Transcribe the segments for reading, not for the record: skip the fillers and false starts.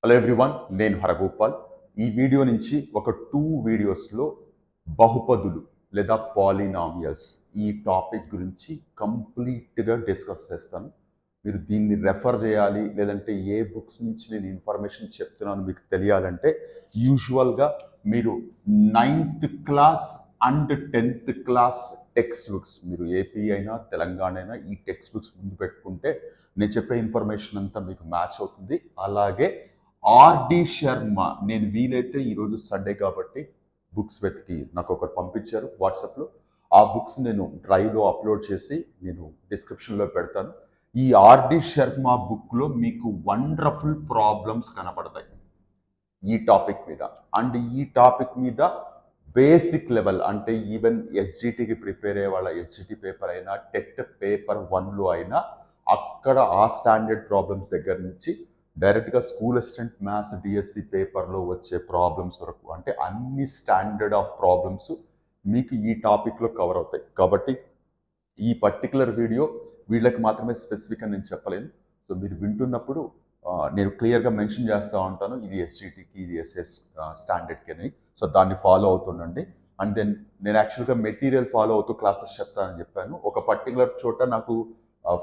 Hello everyone, నేను హరగోపాల్. ఈ video నుంచి ఒక 2 వీడియోస్లో బహుపదులు లేదా పాలినామియల్స్ ఈ టాపిక్ గురించి కంప్లీట్గా డిస్కస్ చేస్తాను. మీరు దీన్ని రెఫర్ చేయాలి, లేదంటే ఏ బుక్స్ నుంచి నేను ఇన్ఫర్మేషన్ చెప్తున్నాను మీకు తెలియాలంటే యూజువల్గా మీరు 9th class and 10th class text books, మీరు ఏపీ అయినా తెలంగాణ అయినా ఈ టెక్స్ట్ బుక్స్ ముందు పెట్టుకుంటే నేను చెప్పే ఇన్ఫర్మేషన్ అంతా మీకు మ్యాచ్ అవుతుంది. అలాగే ఆర్డి శర్మ, నేను వీలైతే ఈరోజు సండే కాబట్టి బుక్స్ వెతికి నాకు ఒకరు పంపించారు వాట్సాప్లో. ఆ బుక్స్ నేను డ్రైవ్లో అప్లోడ్ చేసి నేను డిస్క్రిప్షన్లో పెడతాను. ఈ ఆర్డి శర్మ బుక్లో మీకు వండర్ఫుల్ ప్రాబ్లమ్స్ కనపడతాయి ఈ టాపిక్ మీద. అండ్ ఈ టాపిక్ మీద బేసిక్ లెవెల్ అంటే ఈవెన్ ఎస్జిటికి ప్రిపేర్ అయ్యే వాళ్ళ ఎస్జిటి పేపర్ అయినా టెట్ పేపర్ 1లో అయినా అక్కడ ఆ స్టాండర్డ్ ప్రాబ్లమ్స్ దగ్గర నుంచి డైరెక్ట్గా స్కూల్ అసిస్టెంట్ మ్యాథ్స్ డిఎస్సి పేపర్లో వచ్చే ప్రాబ్లమ్స్ వరకు, అంటే అన్ని స్టాండర్డ్ ఆఫ్ ప్రాబ్లమ్స్ మీకు ఈ టాపిక్లో కవర్ అవుతాయి. కాబట్టి ఈ పర్టికులర్ వీడియో వీళ్ళకి మాత్రమే స్పెసిఫిక్ అని నేను చెప్పలేను. సో మీరు వింటున్నప్పుడు నేను క్లియర్గా మెన్షన్ చేస్తూ ఉంటాను, ఇది ఎస్జిటికి, ఇది ఎస్ఎస్ స్టాండర్డ్కి అని. సో దాన్ని ఫాలో అవుతుండండి. అండ్ దెన్ నేను యాక్చువల్గా మెటీరియల్ ఫాలో అవుతూ క్లాసెస్ చెప్తానని చెప్పాను. ఒక పర్టికులర్ చోట నాకు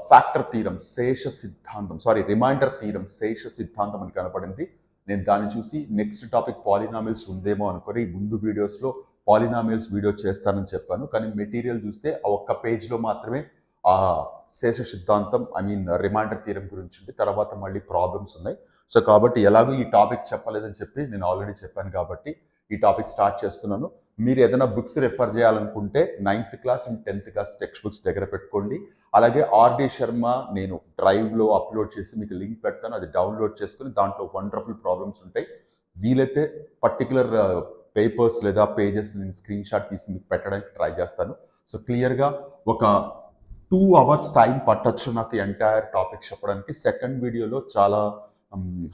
ఫ్యాక్టర్ థీరం, శేష సిద్ధాంతం, రిమైండర్ థీరం, శేష సిద్ధాంతం అని కనపడింది. నేను దాన్ని చూసి నెక్స్ట్ టాపిక్ పాలినామిల్స్ ఉందేమో అనుకొని ముందు వీడియోస్లో పాలినామిల్స్ వీడియో చేస్తానని చెప్పాను. కానీ మెటీరియల్ చూస్తే ఆ ఒక్క పేజ్లో మాత్రమే ఆ శేష సిద్ధాంతం, రిమైండర్ థీరం గురించి ఉంది. తర్వాత మళ్ళీ ప్రాబ్లమ్స్ ఉన్నాయి. సో కాబట్టి ఎలాగో ఈ టాపిక్ చెప్పలేదని చెప్పి నేను ఆల్రెడీ చెప్పాను కాబట్టి ఈ టాపిక్ స్టార్ట్ చేస్తున్నాను. మీరు ఏదైనా బుక్స్ రెఫర్ చేయాలనుకుంటే 9th class and 10th class text books దగ్గర పెట్టుకోండి. అలాగే ఆర్డి శర్మ నేను డ్రైవ్లో అప్లోడ్ చేసి మీకు లింక్ పెడతాను, అది డౌన్లోడ్ చేసుకుని దాంట్లో వండర్ఫుల్ ప్రాబ్లమ్స్ ఉంటాయి. వీలైతే పర్టికులర్ పేపర్స్ లేదా పేజెస్ నేను స్క్రీన్ షాట్ తీసి మీకు పెట్టడానికి ట్రై చేస్తాను. సో క్లియర్గా ఒక 2 hours టైం పట్టొచ్చు నాకు ఎంటైర్ టాపిక్ చెప్పడానికి. సెకండ్ వీడియోలో చాలా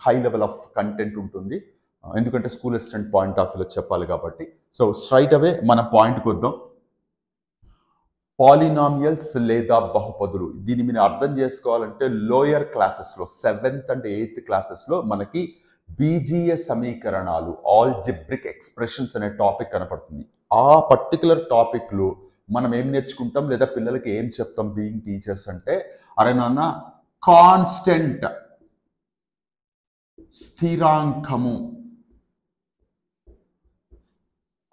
హై లెవెల్ ఆఫ్ కంటెంట్ ఉంటుంది, ఎందుకంటే స్కూల్ అసిస్టెంట్ పాయింట్ ఆఫ్ వ్యూలో చెప్పాలి కాబట్టి. సో స్ట్రైట్ అవే మన పాయింట్కి వద్దాం. పాలినామియల్స్ లేదా బహుపదులు, దీన్ని మీరు అర్థం చేసుకోవాలంటే లోయర్ క్లాసెస్లో 7th అండ్ 8th క్లాసెస్లో మనకి బీజీయ సమీకరణాలు, ఆల్జిబ్రిక్ ఎక్స్ప్రెషన్స్ అనే టాపిక్ కనపడుతుంది. ఆ పర్టికులర్ టాపిక్లో మనం ఏం నేర్చుకుంటాం లేదా పిల్లలకి ఏం చెప్తాం బీయింగ్ టీచర్స్ అంటే, అరే నాన్న కాన్స్టెంట్, స్థిరాంకము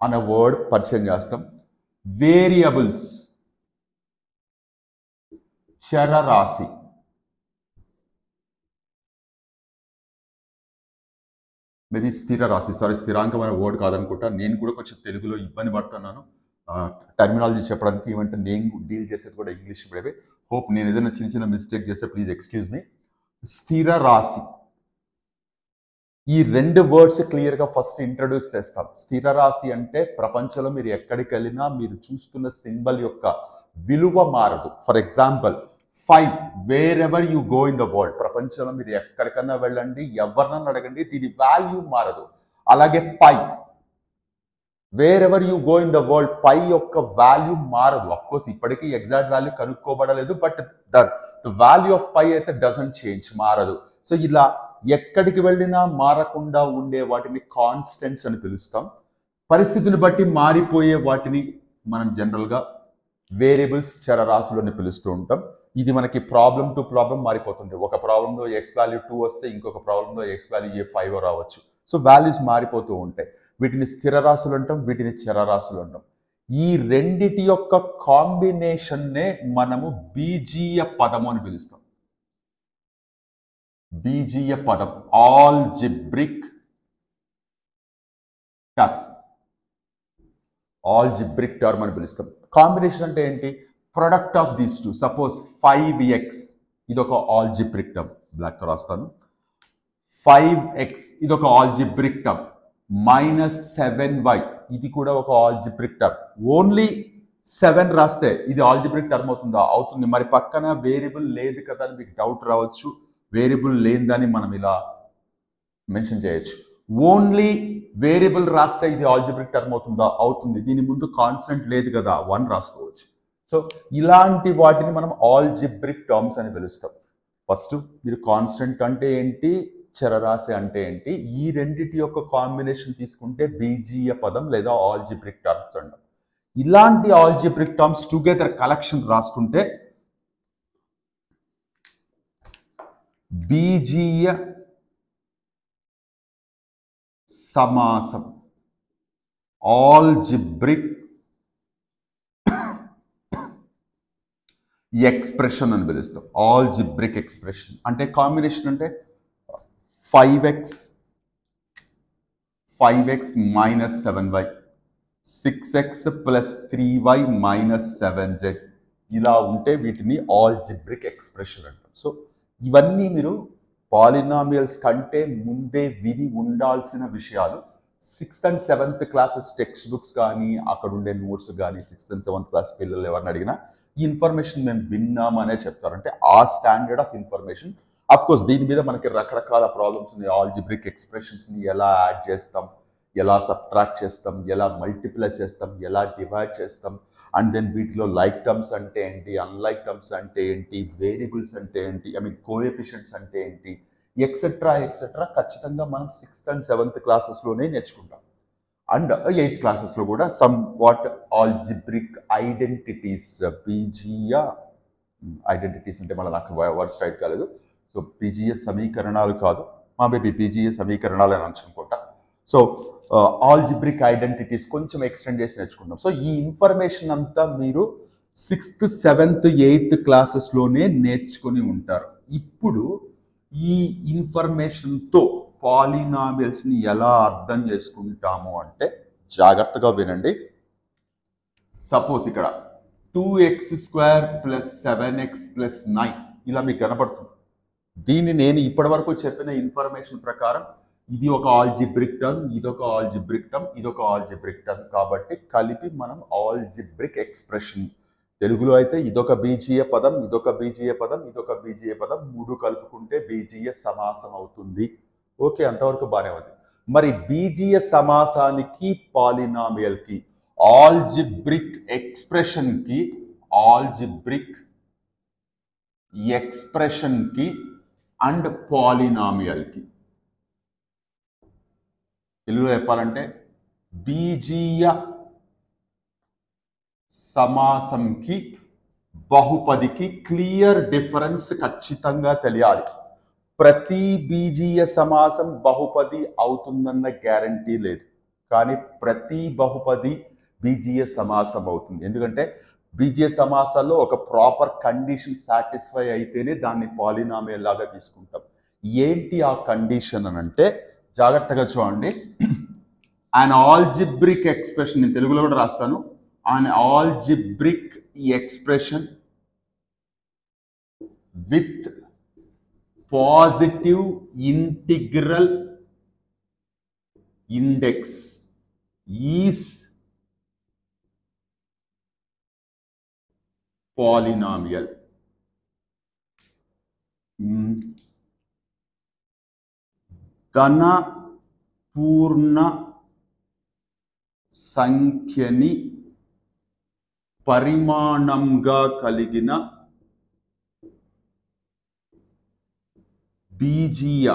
అనే వర్డ్ పరిచయం చేస్తాం. వేరియబుల్స్, చరరాశి, మేబీ స్థిర రాశి, స్థిరాంకం అనే వర్డ్ కాదనుకుంటా. నేను కూడా కొంచెం తెలుగులో ఇబ్బంది పడుతున్నాను టర్మినాలజీ చెప్పడానికి, ఏమంటే నేను డీల్ చేసేది కూడా ఇంగ్లీష్ మీడియమే. హోప్ నేను ఏదైనా చిన్న చిన్న మిస్టేక్ చేస్తే ప్లీజ్ ఎక్స్క్యూజ్ మీ. స్థిర రాశి, ఈ 2 వర్డ్స్ క్లియర్గా ఫస్ట్ ఇంట్రడ్యూస్ చేస్తాం. స్థిర రాశి అంటే ప్రపంచంలో మీరు ఎక్కడికి వెళ్ళినా మీరు చూస్తున్న సింబల్ యొక్క విలువ మారదు. For example 5, wear ever you go in the world, ప్రపంచంలో మీరు ఎక్కడికన్నా వెళ్ళండి, ఎవరినన్నా అడగండి, దీని వాల్యూ మారదు. అలాగే pi, wherever you go in the world, pi యొక్క వాల్యూ మారదు. అఫ్ కోర్స్ ఇప్పటికీ ఎగ్జాక్ట్ వాల్యూ కనుక్కోబడలేదు, but the value of pi అయితే డజంట్ చేంజ్, మారదు. సో ఇలా ఎక్కడికి వెళ్ళినా మారకుండా ఉండే వాటిని కాన్స్టెంట్స్ అని పిలుస్తాం. పరిస్థితిని బట్టి మారిపోయే వాటిని మనం జనరల్గా వేరియబుల్స్, చరరాశులు అని పిలుస్తూ ఉంటాం. ఇది మనకి ప్రాబ్లం టు ప్రాబ్లం మారిపోతుంది. ఒక ప్రాబ్లంలో ఎక్స్ వాల్యూ 2 వస్తే ఇంకొక ప్రాబ్లంలో ఎక్స్ వాల్యూ 5 రావచ్చు. సో వాల్యూస్ మారిపోతూ ఉంటాయి. వీటిని స్థిర రాశులు అంటాం, వీటిని చరరాశులు అంటాం. ఈ రెండిటి యొక్క కాంబినేషన్నే మనము బీజీయ పదము అని పిలుస్తాం. బీజీయ పదం, ఆల్జిబ్రిక్ టర్మ్, ఆల్జిబ్రిక్ టర్మ్ అని పిలుస్తాం. కాంబినేషన్ అంటే ఏంటి? Product of these two. Suppose 5x, ఇది ఒక ఆల్జిబ్రిక్ టర్మ్, బ్లాక్ రాస్తాను. 5x ఇది ఒక ఆల్జిబ్రిక్ టర్మ్. -7y ఇది కూడా ఒక ఆల్జిబ్రిక్ టర్మ్. ఓన్లీ 7 రాస్తే ఇది ఆల్జిబ్రిక్ టర్మ్ అవుతుందా? అవుతుంది. మరి పక్కన వేరియబుల్ లేదు కదా అని మీకు డౌట్ రావచ్చు. వేరియబుల్ లేదని మనం ఇలా మెన్షన్ చేయొచ్చు. ఓన్లీ వేరియబుల్ రాస్తే ఇది ఆల్జిబ్రిక్ టర్మ్ అవుతుందా? అవుతుంది. దీని ముందు కాన్స్టెంట్ లేదు కదా, 1 రాసుకోవచ్చు. సో ఇలాంటి వాటిని మనం ఆల్జిబ్రిక్ టర్మ్స్ అని పిలుస్తాం. ఫస్ట్ మీరు కాన్స్టెంట్ అంటే ఏంటి, చరరాశి అంటే ఏంటి, ఈ రెండిటి యొక్క కాంబినేషన్ తీసుకుంటే బీజీయ పదం లేదా ఆల్జిబ్రిక్ టర్మ్స్ అంటాం. ఇలాంటి ఆల్జిబ్రిక్ టర్మ్స్ టుగెదర్ కలెక్షన్ రాసుకుంటే బీజీయ సమాసం, ఆల్జిబ్రిక్ ఎక్స్ప్రెషన్ అని పిలుస్తాం. ఆల్జిబ్రిక్ ఎక్స్ప్రెషన్ అంటే కాంబినేషన్ అంటే 5x minus 7y, 6x plus 3y minus 7z, ఇలా ఉంటే వీటిని ఆల్జిబ్రిక్ ఎక్స్ప్రెషన్ అంటాం. సో ఇవన్నీ మీరు పాలినామియల్స్ కంటే ముందే విని ఉండాల్సిన విషయాలు. 6th and 7th classes text books కానీ అక్కడ ఉండే నోట్స్ కానీ 6th and 7th క్లాస్ పిల్లలు ఎవరిని అడిగినా ఈ ఇన్ఫర్మేషన్ మేము విన్నామనే చెప్తారు. అంటే ఆ standard of information. Of course దీని మీద మనకి రకరకాల ప్రాబ్లమ్స్ ఉన్నాయి. ఆల్జిబ్రిక్ ఎక్స్ప్రెషన్స్ని ఎలా యాడ్ చేస్తాం, ఎలా సబ్ట్రాక్ట్ చేస్తాం, ఎలా మల్టిప్లై చేస్తాం, ఎలా డివైడ్ చేస్తాం, అండ్ దెన్ వీటిలో లైక్ టర్మ్స్ అంటే ఏంటి, అన్లైక్ టర్మ్స్ అంటే ఏంటి, వేరియబుల్స్ అంటే ఏంటి, కోఎఫిషియెంట్స్ అంటే ఏంటి, ఎక్సెట్రా ఖచ్చితంగా మనం 6th and 7th క్లాసెస్లోనే నేర్చుకుంటాం. అండ్ 8th క్లాసెస్లో కూడా సమ్ వాట్ ఆల్జిబ్రిక్ ఐడెంటిటీస్, బీజీయ ఐడెంటిటీస్ అంటే మళ్ళీ నాకు వర్డ్ స్ట్రైట్ కాలేదు. సో బీజీయ సమీకరణాలు కాదు, మా బేబీ బీజీయ సమీకరణాలు అని అనుకుంటా. సో ఆల్జిబ్రిక్ ఐడెంటిటీస్ కొంచెం ఎక్స్టెండ్ చేసి నేర్చుకుంటాం. సో ఈ ఇన్ఫర్మేషన్ అంతా మీరు 6th, 7th, 8th క్లాసెస్లోనే నేర్చుకుని ఉంటారు. ఇప్పుడు ఈ ఇన్ఫర్మేషన్తో పాలినామియల్స్ని ఎలా అర్థం చేసుకుంటాము అంటే జాగ్రత్తగా వినండి. సపోజ్ ఇక్కడ 2x² + 7x + 9 ఇలా మీకు కనపడుతుంది. దీన్ని నేను ఇప్పటి వరకు చెప్పిన ఇన్ఫర్మేషన్ ప్రకారం ఇది ఒక ఆల్జిబ్రిక్ టర్మ్, ఇదొక ఆల్జిబ్రిక్ టర్మ్, ఇదొక ఆల్జిబ్రిక్ టర్మ్. కాబట్టి కలిపి మనం ఆల్జిబ్రిక్ ఎక్స్ప్రెషన్, తెలుగులో అయితే ఇదొక బీజీయ పదం, ఇదొక బీజీయ పదం, ఇదొక బీజీయ పదం, మూడు కలుపుకుంటే బీజీయ సమాసం అవుతుంది. ఓకే, అంతవరకు బాగానే ఉంది. మరి బీజీయ సమాసానికి, పాలినామియల్కి, ఆల్జిబ్రిక్ ఎక్స్ప్రెషన్కి, ఆల్జిబ్రిక్ ఎక్స్ప్రెషన్కి అండ్ పాలినామియల్కి తెలుగులో చెప్పాలంటే బీజీయ సమాసంకి, బహుపదికి క్లియర్ డిఫరెన్స్ ఖచ్చితంగా తెలియాలి. ప్రతి బీజీయ సమాసం బహుపది అవుతుందన్న గ్యారంటీ లేదు, కానీ ప్రతి బహుపది బీజీయ సమాసం అవుతుంది. ఎందుకంటే బీజీయ సమాసాల్లో ఒక ప్రాపర్ కండిషన్ సాటిస్ఫై అయితేనే దాన్ని పాలినామియల్ లాగా తీసుకుంటాం. ఏంటి ఆ కండిషన్ అని అంటే జాగ్రత్తగా చూడండి. an algebraic expression, నేను తెలుగులో కూడా రాస్తాను, an algebraic expression with positive integral index is polynomial. ఘన పూర్ణ సంఖ్యని పరిమాణంగా కలిగిన బీజీయ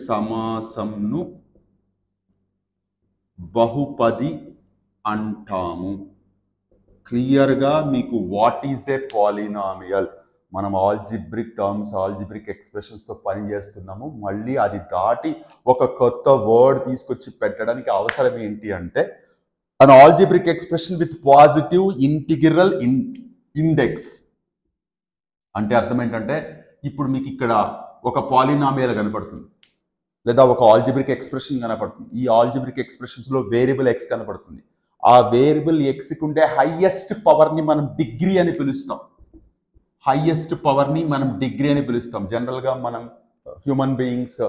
సమాసంను బహుపది అంటాము. క్లియర్గా మీకు వాట్ ఈజ్ ఏ పాలినామియల్, మనం ఆల్జిబ్రిక్ టర్మ్స్, ఆల్జిబ్రిక్ ఎక్స్ప్రెషన్స్తో పని చేస్తున్నాము. మళ్ళీ అది దాటి ఒక కొత్త వర్డ్ తీసుకొచ్చి పెట్టడానికి అవసరం ఏంటి అంటే an algebraic expression with positive integral index అంటే అర్థం ఏంటంటే ఇప్పుడు మీకు ఇక్కడ ఒక పాలినామియల్ కనపడుతుంది లేదా ఒక ఆల్జిబ్రిక్ ఎక్స్ప్రెషన్ కనపడుతుంది. ఈ ఆల్జిబ్రిక్ ఎక్స్ప్రెషన్స్లో వేరియబుల్ ఎక్స్ కనపడుతుంది. ఆ వేరియబుల్ ఎక్స్కి ఉండే హైయెస్ట్ పవర్ని మనం డిగ్రీ అని పిలుస్తాం. హైయెస్ట్ పవర్ని మనం డిగ్రీ అని పిలుస్తాం. జనరల్గా మనం హ్యూమన్ బీయింగ్స్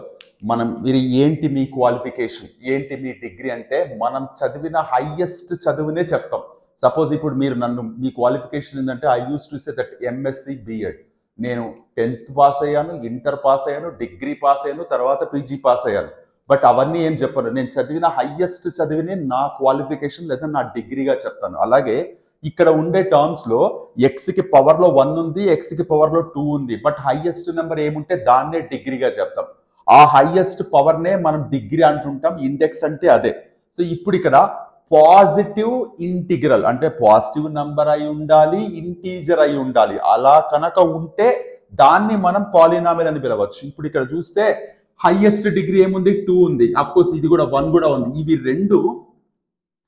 మీరు ఏంటి మీ క్వాలిఫికేషన్, ఏంటి మీ డిగ్రీ అంటే మనం చదివిన హైయెస్ట్ చదువునే చెప్తాం. సపోజ్ ఇప్పుడు మీరు నన్ను మీ క్వాలిఫికేషన్ ఏంటంటే I use to say that MSc BEd, నేను 10th పాస్ అయ్యాను, ఇంటర్ పాస్ అయ్యాను, డిగ్రీ పాస్ అయ్యాను, తర్వాత పీజీ పాస్ అయ్యాను. బట్ అవన్నీ ఏం చెప్పను, నేను చదివిన హైయెస్ట్ చదివినే నా క్వాలిఫికేషన్ లేదా నా డిగ్రీగా చెప్తాను. అలాగే ఇక్కడ ఉండే టర్మ్స్లో ఎక్స్కి పవర్లో 1 ఉంది, ఎక్స్కి పవర్లో 2 ఉంది. బట్ హైయెస్ట్ నెంబర్ ఏముంటే దాన్నే డిగ్రీగా చెప్తాం. ఆ హైయెస్ట్ పవర్నే మనం డిగ్రీ అంటుంటాం. ఇండెక్స్ అంటే అదే. సో ఇప్పుడు ఇక్కడ పాజిటివ్ ఇంటిగ్రల్ అంటే పాజిటివ్ నెంబర్ అయి ఉండాలి, ఇంటీజర్ అయి ఉండాలి. అలా కనుక ఉంటే దాన్ని మనం పాలినామియల్ అని పిలవచ్చు. ఇప్పుడు ఇక్కడ చూస్తే హైయెస్ట్ డిగ్రీ ఏముంది? 2 ఉంది. అఫ్ కోర్స్ ఇది కూడా 1 కూడా ఉంది. ఇవి రెండు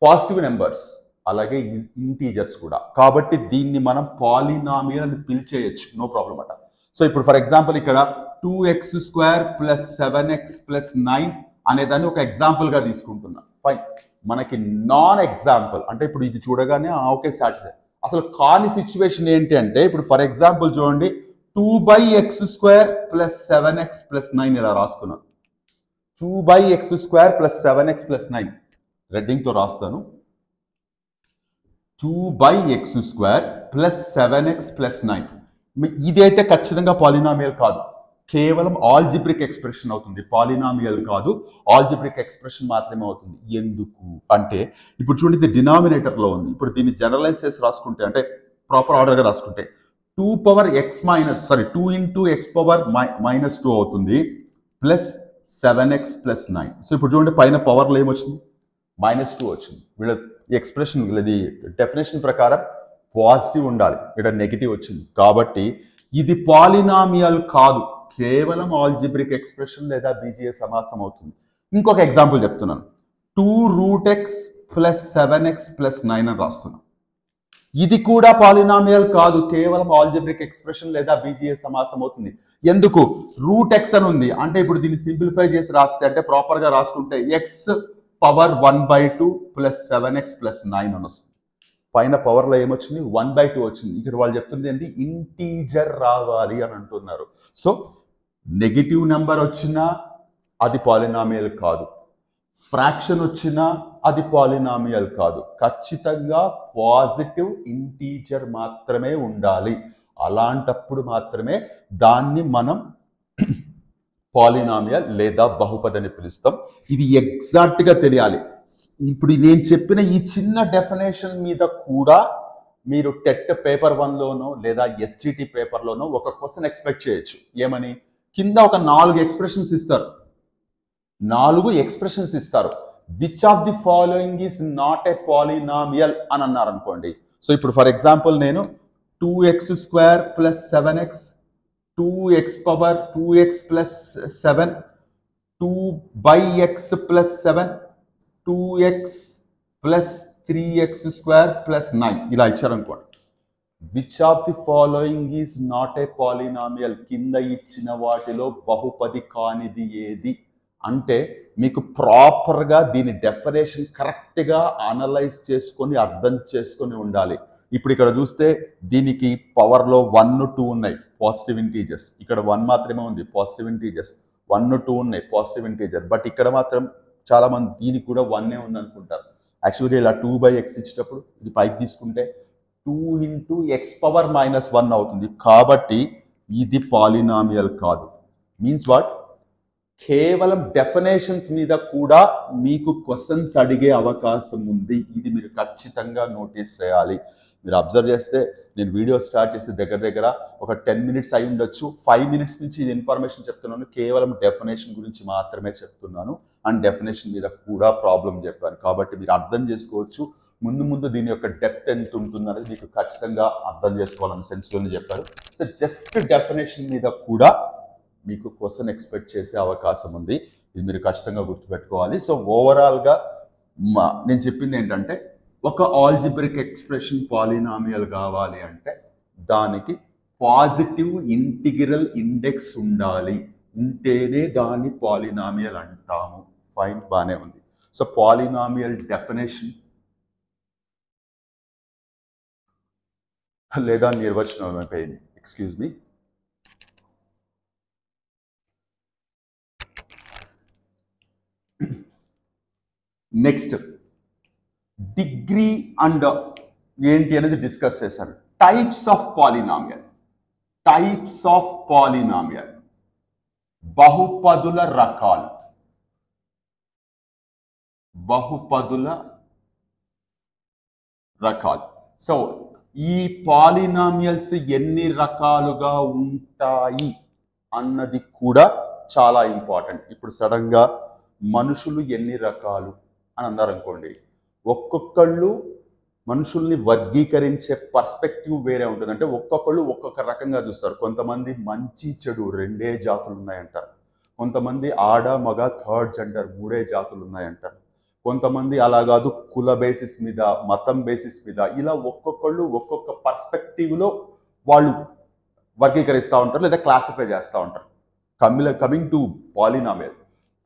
పాజిటివ్ నెంబర్స్, అలాగే ఇంటీజర్స్ కూడా. కాబట్టి దీన్ని మనం పాలినామియల్ అని పిలిచేయచ్చు, నో ప్రాబ్లం అట. సో ఇప్పుడు ఫర్ ఎగ్జాంపుల్ ఇక్కడ 2x² + 7x + 9 అనేదాన్ని ఒక ఎగ్జాంపుల్ గా తీసుకుంటున్నా. ఫైన్. మనకి నాన్ ఎగ్జాంపుల్ అంటే ఇప్పుడు ఇది చూడగానే ఓకే సాటిస్ఫై. అసలు కాని సిచ్యువేషన్ ఏంటి అంటే ఇప్పుడు ఫర్ ఎగ్జాంపుల్ చూడండి 2/x² + 7x + 9 ఇలా రాస్తున్నాను. 2/x² + 7x + 9 రెడ్డింగ్ తో రాస్తాను. 2/x² + 7x + 9 ఇది అయితే ఖచ్చితంగా పాలినామియల్ కాదు, కేవలం ఆల్జిబ్రిక్ ఎక్స్ప్రెషన్ అవుతుంది. పాలినామియల్ కాదు, ఆల్జిబ్రిక్ ఎక్స్ప్రెషన్ మాత్రమే అవుతుంది. ఎందుకు అంటే ఇప్పుడు చూడండి ఇది డినామినేటర్ లో ఉంది. ఇప్పుడు దీన్ని జనరలైజ్ చేసి రాసుకుంటే అంటే ప్రాపర్ ఆర్డర్ గా రాసుకుంటే 2 × x-2 అవుతుంది ప్లస్ 7x + 9. సో ఇప్పుడు చూడండి పైన పవర్లో ఏమొచ్చింది? -2 వచ్చింది. వీళ్ళ ఎక్స్ప్రెషన్ వీళ్ళది డెఫినేషన్ ప్రకారం పాజిటివ్ ఉండాలి, ఇక్కడ నెగిటివ్ వచ్చింది. కాబట్టి ఇది పాలినామియల్ కాదు, కేవలం ఆల్జిబ్రిక్ ఎక్స్ప్రెషన్ లేదా బీజీయ సమాసం అవుతుంది. ఇంకొక ఎగ్జాంపుల్ చెప్తున్నాను. 2√x + 7x + 9 అని రాస్తున్నాను. ఇది కూడా పాలినామియల్ కాదు, కేవలం ఆల్జిబ్రిక్ ఎక్స్ప్రెషన్ లేదా బీజీయ సమాసం అవుతుంది. ఎందుకు? √x అని ఉంది అంటే ఇప్పుడు దీన్ని సింప్లిఫై చేసి రాస్తే అంటే ప్రాపర్ గా రాసుకుంటే x⁴1/2 + 7x + 9 అని వస్తుంది. పైన పవర్ లో ఏమొచ్చింది? 1/2 వచ్చింది. ఇక్కడ వాళ్ళు చెప్తుంది ఏంటి? ఇంటీజర్ రావాలి అని అంటున్నారు. సో నెగిటివ్ నెంబర్ వచ్చినా అది పాలినామియల్ కాదు, ఫ్రాక్షన్ వచ్చినా అది పాలినామియల్ కాదు. ఖచ్చితంగా పాజిటివ్ ఇంటీజర్ మాత్రమే ఉండాలి. అలాంటప్పుడు మాత్రమే దాన్ని మనం పాలినామియల్ లేదా బహుపది అని పిలుస్తాం. ఇది ఎగ్జాక్ట్ గా తెలియాలి. ఇప్పుడు నేను చెప్పిన ఈ చిన్న డెఫినేషన్ మీద కూడా మీరు టెట్ పేపర్ 1లోనో లేదా ఎస్జిటి పేపర్లోనో ఒక క్వశ్చన్ ఎక్స్పెక్ట్ చేయొచ్చు. ఏమని? కింద ఒక 4 ఎక్స్ప్రెషన్స్ ఇస్తారు. 4 ఎక్స్ప్రెషన్స్ ఇస్తారు. Which of the following is not a polynomial అని అన్నారు అనుకోండి. సో ఇప్పుడు ఫర్ ఎగ్జాంపుల్ నేను 2x² + 7x 2x + 7 2/x + 7 2x + 3x² + 9 ఇలా ఇచ్చారనుకోండి. Which of the following is not a polynomial? కింద ఇచ్చిన వాటిలో బహుపది కానిది ఏది అంటే మీకు ప్రాపర్గా దీని డెఫినేషన్ కరెక్ట్గా అనలైజ్ చేసుకొని అర్థం చేసుకొని ఉండాలి. ఇప్పుడు ఇక్కడ చూస్తే దీనికి పవర్లో 1, 2 ఉన్నాయి పాజిటివ్ ఇంటీజర్స్, ఇక్కడ 1 మాత్రమే ఉంది పాజిటివ్ ఇంటీజర్స్, 1, 2 ఉన్నాయి పాజిటివ్ ఇంటీజర్. బట్ ఇక్కడ మాత్రం చాలా మంది దీనికి కూడా 1 ఉంది అనుకుంటారు. యాక్చువల్లీ ఇలా 2/x ఇచ్చేటప్పుడు ఇది పైకి తీసుకుంటే 2 × x⁻−1 అవుతుంది. కాబట్టి ఇది పాలినామియల్ కాదు. Means what? కేవలం డెఫినేషన్స్ మీద కూడా మీకు క్వశ్చన్స్ అడిగే అవకాశం ఉంది. ఇది మీరు ఖచ్చితంగా నోటీస్ చేయాలి. మీరు అబ్జర్వ్ చేస్తే నేను వీడియో స్టార్ట్ చేసి దగ్గర ఒక 10 మినిట్స్ అయి ఉండొచ్చు. 5 మినిట్స్ నుంచి ఇది ఇన్ఫర్మేషన్ చెప్తున్నాను. కేవలం డెఫినేషన్ గురించి మాత్రమే చెప్తున్నాను. అండ్ డెఫినేషన్ మీద కూడా ప్రాబ్లం చెప్పాను. కాబట్టి మీరు అర్థం చేసుకోవచ్చు. ముందు దీని యొక్క డెప్త్ ఎంత ఉంటుందనేది మీకు ఖచ్చితంగా అర్థం చేసుకోవాలన్న సెన్స్లోనే చెప్పారు. సో జస్ట్ డెఫినేషన్ మీద కూడా మీకు క్వశ్చన్ ఎక్స్పెక్ట్ చేసే అవకాశం ఉంది. ఇది మీరు ఖచ్చితంగా గుర్తుపెట్టుకోవాలి. సో ఓవరాల్గా నేను చెప్పింది ఏంటంటే ఒక ఆల్జిబ్రిక్ ఎక్స్ప్రెషన్ పాలినామియల్ కావాలి అంటే దానికి పాజిటివ్ ఇంటిగ్రల్ ఇండెక్స్ ఉండాలి. ఉంటేనే దాన్ని పాలినామియల్ అంటాము. ఫైన్, బాగానే ఉంది. సో పాలినామియల్ డెఫినేషన్ లేదా నిర్వచనం అయిపోయింది. Excuse me. Next degree and ఏంటి అనేది డిస్కస్ చేశారు. Types of polynomial. బహుపదుల రకాలు. సో ఈ పాలినామియల్స్ ఎన్ని రకాలుగా ఉంటాయి అన్నది కూడా చాలా ఇంపార్టెంట్. ఇప్పుడు సడన్గా మనుషులు ఎన్ని రకాలు అని అన్నారు అనుకోండి, ఒక్కొక్కళ్ళు మనుషుల్ని వర్గీకరించే పర్స్పెక్టివ్ వేరే ఉంటుంది. అంటే ఒక్కొక్కళ్ళు ఒక్కొక్క రకంగా చూస్తారు. కొంతమంది మంచి చెడు రెండే జాతులు ఉన్నాయంటారు, కొంతమంది ఆడ మగ థర్డ్ జెండర్ మూడే జాతులు ఉన్నాయంటారు, కొంతమంది అలా కాదు కుల బేసిస్ మీద మతం బేసిస్ మీద, ఇలా ఒక్కొక్కళ్ళు ఒక్కొక్క పర్స్పెక్టివ్లో వాళ్ళు వర్గీకరిస్తూ ఉంటారు లేదా క్లాసిఫై చేస్తూ ఉంటారు. కమింగ్ టు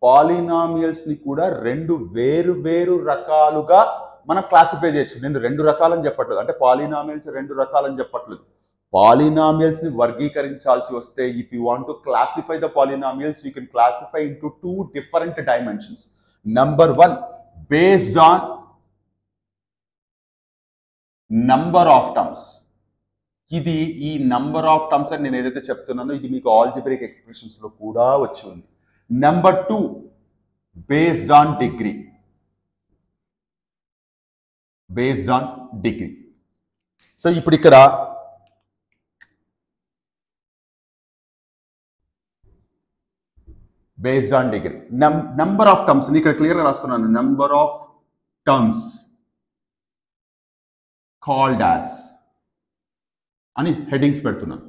పాలినామియల్స్ని కూడా రెండు వేరు రకాలుగా మనం క్లాసిఫై చేయొచ్చు. నేను రెండు రకాలని చెప్పట్లేదు, అంటే పాలినామియల్స్ రెండు రకాలని చెప్పట్లేదు. పాలినామియల్స్ని వర్గీకరించాల్సి వస్తే if you want to classify the polynomials you can classify into 2 different dimensions. Number 1, based on number of terms. ఇది ఈ నంబర్ ఆఫ్ టర్మ్స్ అని నేను ఏదైతే చెప్తున్నానో ఇది మీకు ఆల్జిబ్రిక్ ఎక్స్ప్రెషన్స్ లో కూడా వచ్చి ఉంది. Number 2, based on degree. Based on degree. So ఇప్పుడు ఇక్కడ based on degree number of terms ఇక్కడ క్లియర్ గా రాస్తున్నాను. Number of terms called as అని హెడ్డింగ్స్ పెడుతున్నాను.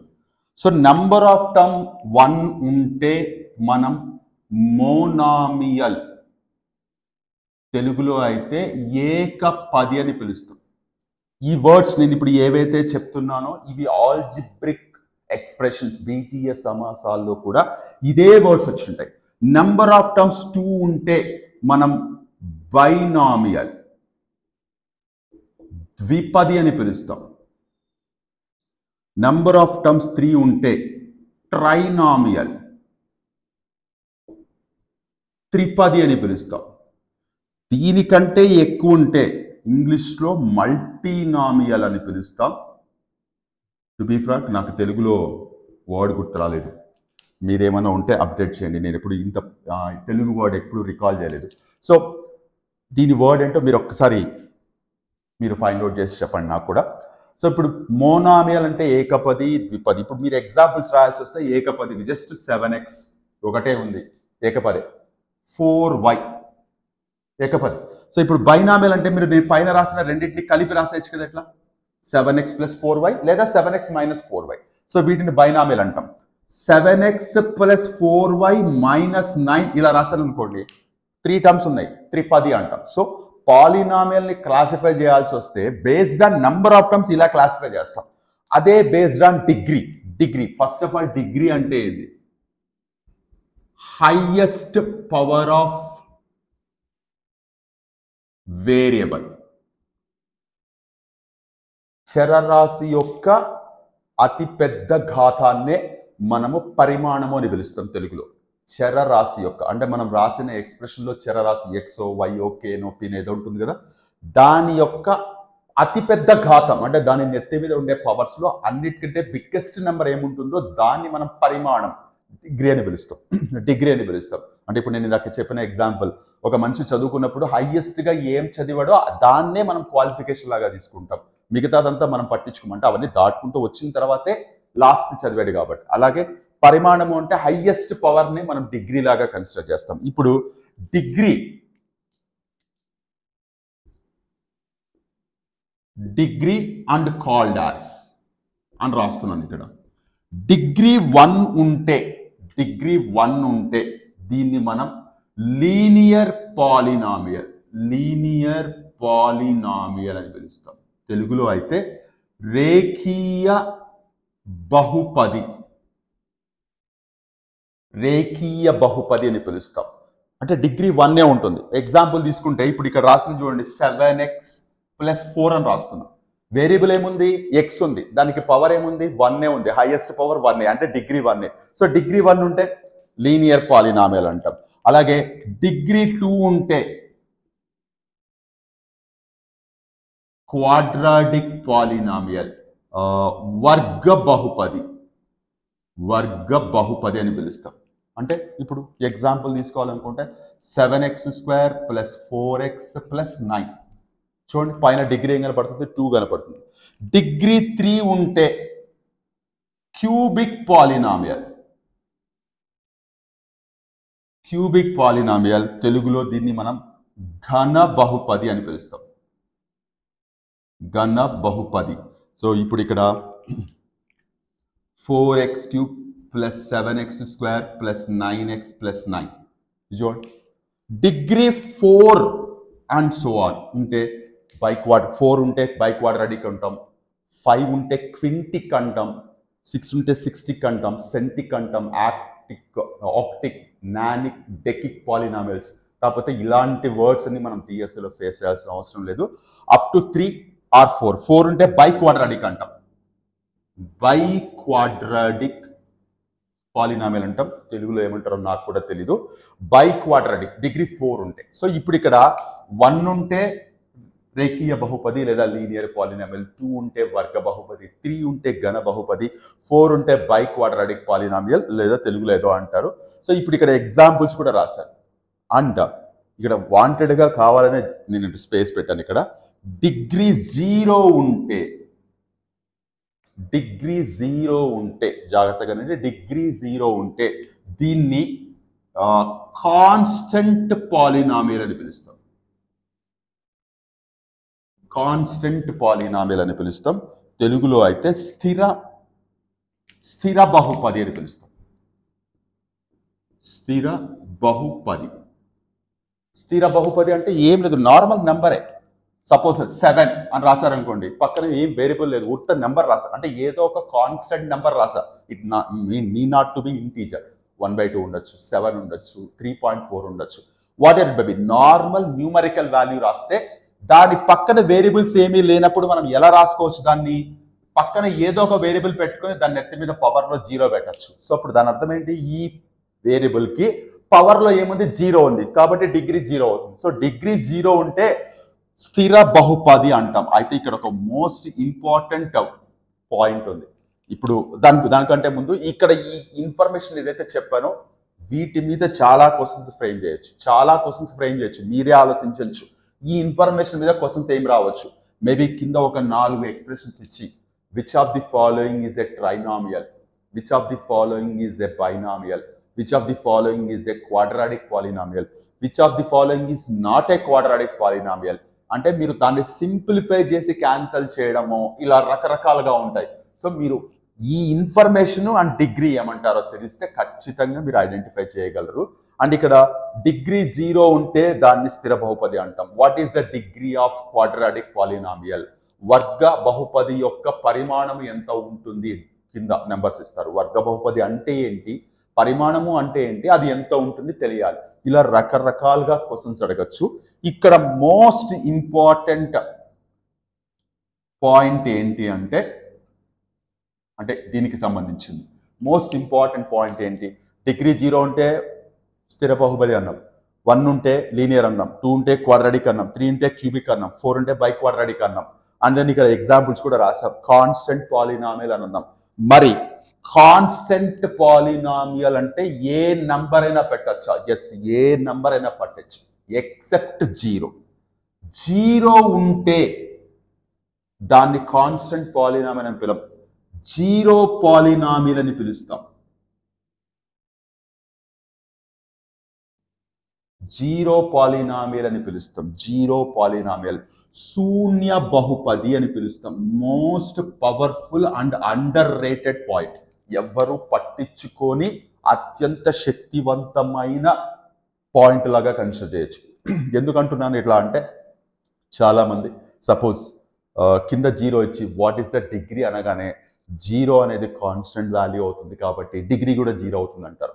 సో నంబర్ ఆఫ్ టర్మ్ 1 ఉంటే మనం మోనామియల్, తెలుగులో అయితే ఏకపది అని పిలుస్తాం. ఈ వర్డ్స్ నేను ఇప్పుడు ఏవైతే చెప్తున్నానో ఇవి ఆల్జిబ్రిక్ ఎక్స్ప్రెషన్స్, బీజీయ సమాసాల్లో కూడా ఇదే వర్డ్స్ వచ్చి ఉంటాయి. నంబర్ ఆఫ్ టర్మ్స్ 2 ఉంటే మనం బైనామియల్, ద్విపది అని పిలుస్తాం. నంబర్ ఆఫ్ టర్మ్స్ 3 ఉంటే ట్రైనామియల్, త్రిపది అని పిలుస్తాం. దీనికంటే ఎక్కువ ఉంటే ఇంగ్లీష్లో మల్టీనామియల్ అని పిలుస్తాం. టు బీ ఫ్రాంక్ నాకు తెలుగులో వర్డ్ గుర్తు రాలేదు, మీరేమైనా ఉంటే అప్డేట్ చేయండి. నేను ఎప్పుడు ఇంత తెలుగు వర్డ్ ఎప్పుడు రికాల్ చేయలేదు. సో దీని వర్డ్ ఏంటో మీరు ఒక్కసారి ఫైండ్ అవుట్ చేసి చెప్పండి నాకు కూడా. సో ఇప్పుడు మోనామియల్ అంటే ఏకపది, ద్విపది. ఇప్పుడు మీరు ఎగ్జాంపుల్స్ రాయాల్సి వస్తే ఏకపది జస్ట్ 7x ఒకటే ఉంది, ఏకపదే. 4y ఏకపది. సో ఇప్పుడు బైనామియల్ అంటే మీరు నేను పైన రాసిన రెండింటిని కలిపి రాసేయచ్చు కదా, ఎట్లా 7x + 4y లేదా 7x - 4y. సో వీటిని బైనామియల్ అంటాం. 7x + 4y - 9 ఇలా రాశాను అనుకోండి, 3 టర్మ్స్ ఉన్నాయి, త్రిపది అంటాం. సో పాలినామియల్ ని క్లాసిఫై చేయాల్సి వస్తే based on number of terms ఇలా క్లాసిఫై చేస్తాం. అదే based on degree. First of all degree అంటే ఏంది? హైయెస్ట్ పవర్ ఆఫ్ వేరియబుల్, చరరాశి యొక్క అతిపెద్ద ఘాతాన్నే మనము పరిమాణము అని పిలుస్తాం తెలుగులో. చరరాశి యొక్క అంటే మనం రాసిన ఎక్స్ప్రెషన్లో చరరాశి ఎక్సో వైఓ కేనో పిన్ ఏదో ఉంటుంది కదా, దాని యొక్క అతిపెద్ద ఘాతం అంటే దాని నెత్తి మీద ఉండే పవర్స్లో అన్నిటికంటే బిగ్గెస్ట్ నెంబర్ ఏముంటుందో దాన్ని మనం పరిమాణం డిగ్రీ అని పిలుస్తాం. అంటే ఇప్పుడు నేను ఇందాక చెప్పిన ఎగ్జాంపుల్, ఒక మనిషి చదువుకున్నప్పుడు హైయెస్ట్గా ఏం చదివాడో దాన్నే మనం క్వాలిఫికేషన్ లాగా తీసుకుంటాం, మిగతాదంతా మనం పట్టించుకోమంటే అవన్నీ దాటుకుంటూ వచ్చిన తర్వాతే లాస్ట్ చదివాడు కాబట్టి. అలాగే పరిమాణము అంటే హైయెస్ట్ పవర్ని మనం డిగ్రీ లాగా కన్సిడర్ చేస్తాం. ఇప్పుడు డిగ్రీ అండ్ కాల్డ్ యాజ్ అని రాస్తున్నాను ఇక్కడ. డిగ్రీ 1 ఉంటే దీన్ని మనం లీనియర్ పాలినామియల్ అని పిలుస్తాం. తెలుగులో అయితే రేఖీయ బహుపది అని పిలుస్తాం. అంటే డిగ్రీ 1 ఉంటుంది. ఎగ్జాంపుల్ తీసుకుంటే ఇప్పుడు ఇక్కడ రాసిన చూడండి, 7x + 4 అని రాస్తున్నాం. వేరియబుల్ ఏముంది? ఎక్స్ ఉంది, దానికి పవర్ ఏముంది? 1 ఉంది, హైయెస్ట్ పవర్ 1, అంటే డిగ్రీ 1. సో డిగ్రీ 1 ఉంటే లీనియర్ పాలినామియల్ అంటాం. అలాగే డిగ్రీ 2 ఉంటే క్వాడ్రాటిక్ పాలినామియల్, వర్గ బహుపది అని పిలుస్తాం. అంటే ఇప్పుడు ఎగ్జాంపుల్ తీసుకోవాలనుకుంటే 7x² + 4x + 9 చూడండి పైన డిగ్రీ ఏం కనపడుతుంది 2 కనపడుతుంది. డిగ్రీ 3 ఉంటే క్యూబిక్ పాలినామియల్. క్యూబిక్ పాలినామియల్ తెలుగులో దీన్ని మనం ఘన బహుపది అని పిలుస్తాం. ఘన బహుపది. సో ఇప్పుడు ఇక్కడ 4x³ + 7x² + 9x + 9 చూడండి. డిగ్రీ 4 అండ్ సో ఆన్ ఉంటే బైక్వాడ్ 4 ఉంటే బైక్వాడ్రాటిక్ అంటాం, 5 ఉంటే క్వింటిక్ అంటాం, 6 ఉంటే సిక్స్టిక్ అంటాం, సెంటిక్ అంటాం, ఆక్టిక్, ఆక్టిక్, నానిక్, డెకిక్ పాలినామియల్స్. కాకపోతే ఇలాంటి వర్డ్స్ అన్ని మనం డిఎస్ఏలో ఫేస్ చేయాల్సిన అవసరం లేదు. అప్ టు 3 ఆర్ 4 ఉంటే బైక్వాడ్రాటిక్ అంటాం. బైక్వాడ్రాటిక్ పాలినామియల్ అంటాం. తెలుగులో ఏమంటారో నాకు కూడా తెలీదు. బైక్వాడ్రాటిక్ డిగ్రీ 4 ఉంటే. సో ఇప్పుడు ఇక్కడ 1 ఉంటే రేఖీయ బహుపది లేదా లీనియర్ పాలినామియల్, 2 ఉంటే వర్గ బహుపది, 3 ఉంటే ఘన బహుపది, 4 ఉంటే బైక్వాడ్రాటిక్ పాలినామియల్ లేదా తెలుగులో ఏదో అంటారు. సో ఇప్పుడు ఇక్కడ ఎగ్జాంపుల్స్ కూడా రాశారు. అండ్ ఇక్కడ వాంటెడ్గా కావాలనే నేను స్పేస్ పెట్టాను. ఇక్కడ డిగ్రీ 0 ఉంటే, డిగ్రీ 0 ఉంటే జాగ్రత్తగా డిగ్రీ 0 ఉంటే దీన్ని కాన్స్టెంట్ పాలినామియల్ అని పిలుస్తాం. కాన్స్టెంట్ పాలినామియల్ అని పిలుస్తాం. తెలుగులో అయితే స్థిర బహుపది అని పిలుస్తాం. స్థిర బహుపది. స్థిర బహుపది అంటే ఏం లేదు, నార్మల్ నెంబరే. సపోజ్ 7 అని రాశారనుకోండి, పక్కన ఏం వేరియబుల్ లేదు, ఉత్త నెంబర్ రాశారు అంటే ఏదో ఒక కాన్స్టెంట్ నెంబర్ రాశారు. It need not to be integer. 1/2 ఉండొచ్చు, 7 ఉండొచ్చు, 3.4 ఉండొచ్చు, what ever baby normal numerical value రాస్తే దాని పక్కన వేరియబుల్స్ ఏమీ లేనప్పుడు మనం ఎలా రాసుకోవచ్చు? దాన్ని పక్కన ఏదో ఒక వేరియబుల్ పెట్టుకొని దాన్ని ఎత్తి మీద పవర్లో 0 పెట్టచ్చు. సో అప్పుడు దాని అర్థం ఏంటి? ఈ వేరియబుల్ కి పవర్లో ఏముంది? 0 ఉంది, కాబట్టి డిగ్రీ 0 అవుతుంది. సో డిగ్రీ 0 ఉంటే స్థిర బహుపది అంటాం. అయితే ఇక్కడ ఒక మోస్ట్ ఇంపార్టెంట్ పాయింట్ ఉంది. ఇప్పుడు దానికంటే ముందు ఇక్కడ ఈ ఇన్ఫర్మేషన్ ఏదైతే చెప్పానో వీటి మీద చాలా క్వశ్చన్స్ ఫ్రేమ్ చేయొచ్చు. మీరే ఆలోచించవచ్చు. ఈ ఇన్ఫర్మేషన్ మీద క్వశ్చన్స్ ఏం రావచ్చు? మేబీ కింద ఒక 4 ఎక్స్ప్రెషన్స్ ఇచ్చి which of the following is a trinomial, which of the following is a binomial, which of the following is a quadratic polynomial, which of the following is not a quadratic polynomial. అంటే మీరు దాన్ని simplify చేసి cancel చేయడము ఇలా రకరకాలుగా ఉంటాయి. So మీరు ఈ ఇన్ఫర్మేషన్ అండ్ డిగ్రీ ఏమంటారో తెలిస్తే ఖచ్చితంగా మీరు ఐడెంటిఫై చేయగలరు. అండ్ ఇక్కడ డిగ్రీ 0 ఉంటే దాన్ని స్థిర బహుపది అంటాం. What is the degree of quadratic polynomial? వర్గ బహుపది యొక్క పరిమాణం ఎంత ఉంటుంది? కింద నెంబర్స్ ఇస్తారు. వర్గ బహుపది అంటే ఏంటి, పరిమాణము అంటే ఏంటి, అది ఎంత ఉంటుంది తెలియాలి. ఇలా రకరకాలుగా క్వశ్చన్స్ అడగచ్చు. ఇక్కడ మోస్ట్ ఇంపార్టెంట్ పాయింట్ ఏంటి అంటే దీనికి సంబంధించింది మోస్ట్ ఇంపార్టెంట్ పాయింట్ ఏంటి? డిగ్రీ 0 ఉంటే స్థిర బహుపది అన్నాం, 1 ఉంటే లీనియర్ అన్నాం, 2 ఉంటే క్వాడ్రాటిక్ అన్నాం, 3 ఉంటే క్యూబిక్ అన్నాం, 4 ఉంటే బైక్వాడ్రాటిక్ అన్నాం. అండ్ దెన్ ఇక్కడ ఎగ్జాంపుల్స్ కూడా రాసాం. కాన్స్టెంట్ పాలినామియల్ అని అన్నాం. మరి కాన్స్టెంట్ పాలినామియల్ అంటే ఏ నంబర్ అయినా పెట్టచ్చా? ఎస్, ఏ నంబర్ అయినా పట్టచ్చు ఎక్సెప్ట్ 0. 0 ఉంటే దాన్ని కాన్స్టెంట్ పాలినామియల్ అని పిలువం, 0 పాలినామియల్ అని పిలుస్తాం. 0 పాలినామియల్ అని పిలుస్తాం. 0 పాలినామియల్ శూన్య బహుపది అని పిలుస్తాం. Most powerful and under rated point. ఎవ్వరూ పట్టించుకొని అత్యంత శక్తివంతమైన పాయింట్ లాగా కన్సిడర్ చేయొచ్చు. ఎందుకంటున్నాను ఇట్లా అంటే, చాలా మంది సపోజ్ కింద 0 ఇచ్చి వాట్ ఈస్ ద డిగ్రీ అనగానే 0 అనేది కాన్స్టెంట్ వాల్యూ అవుతుంది కాబట్టి డిగ్రీ కూడా 0 అవుతుంది అంటారు.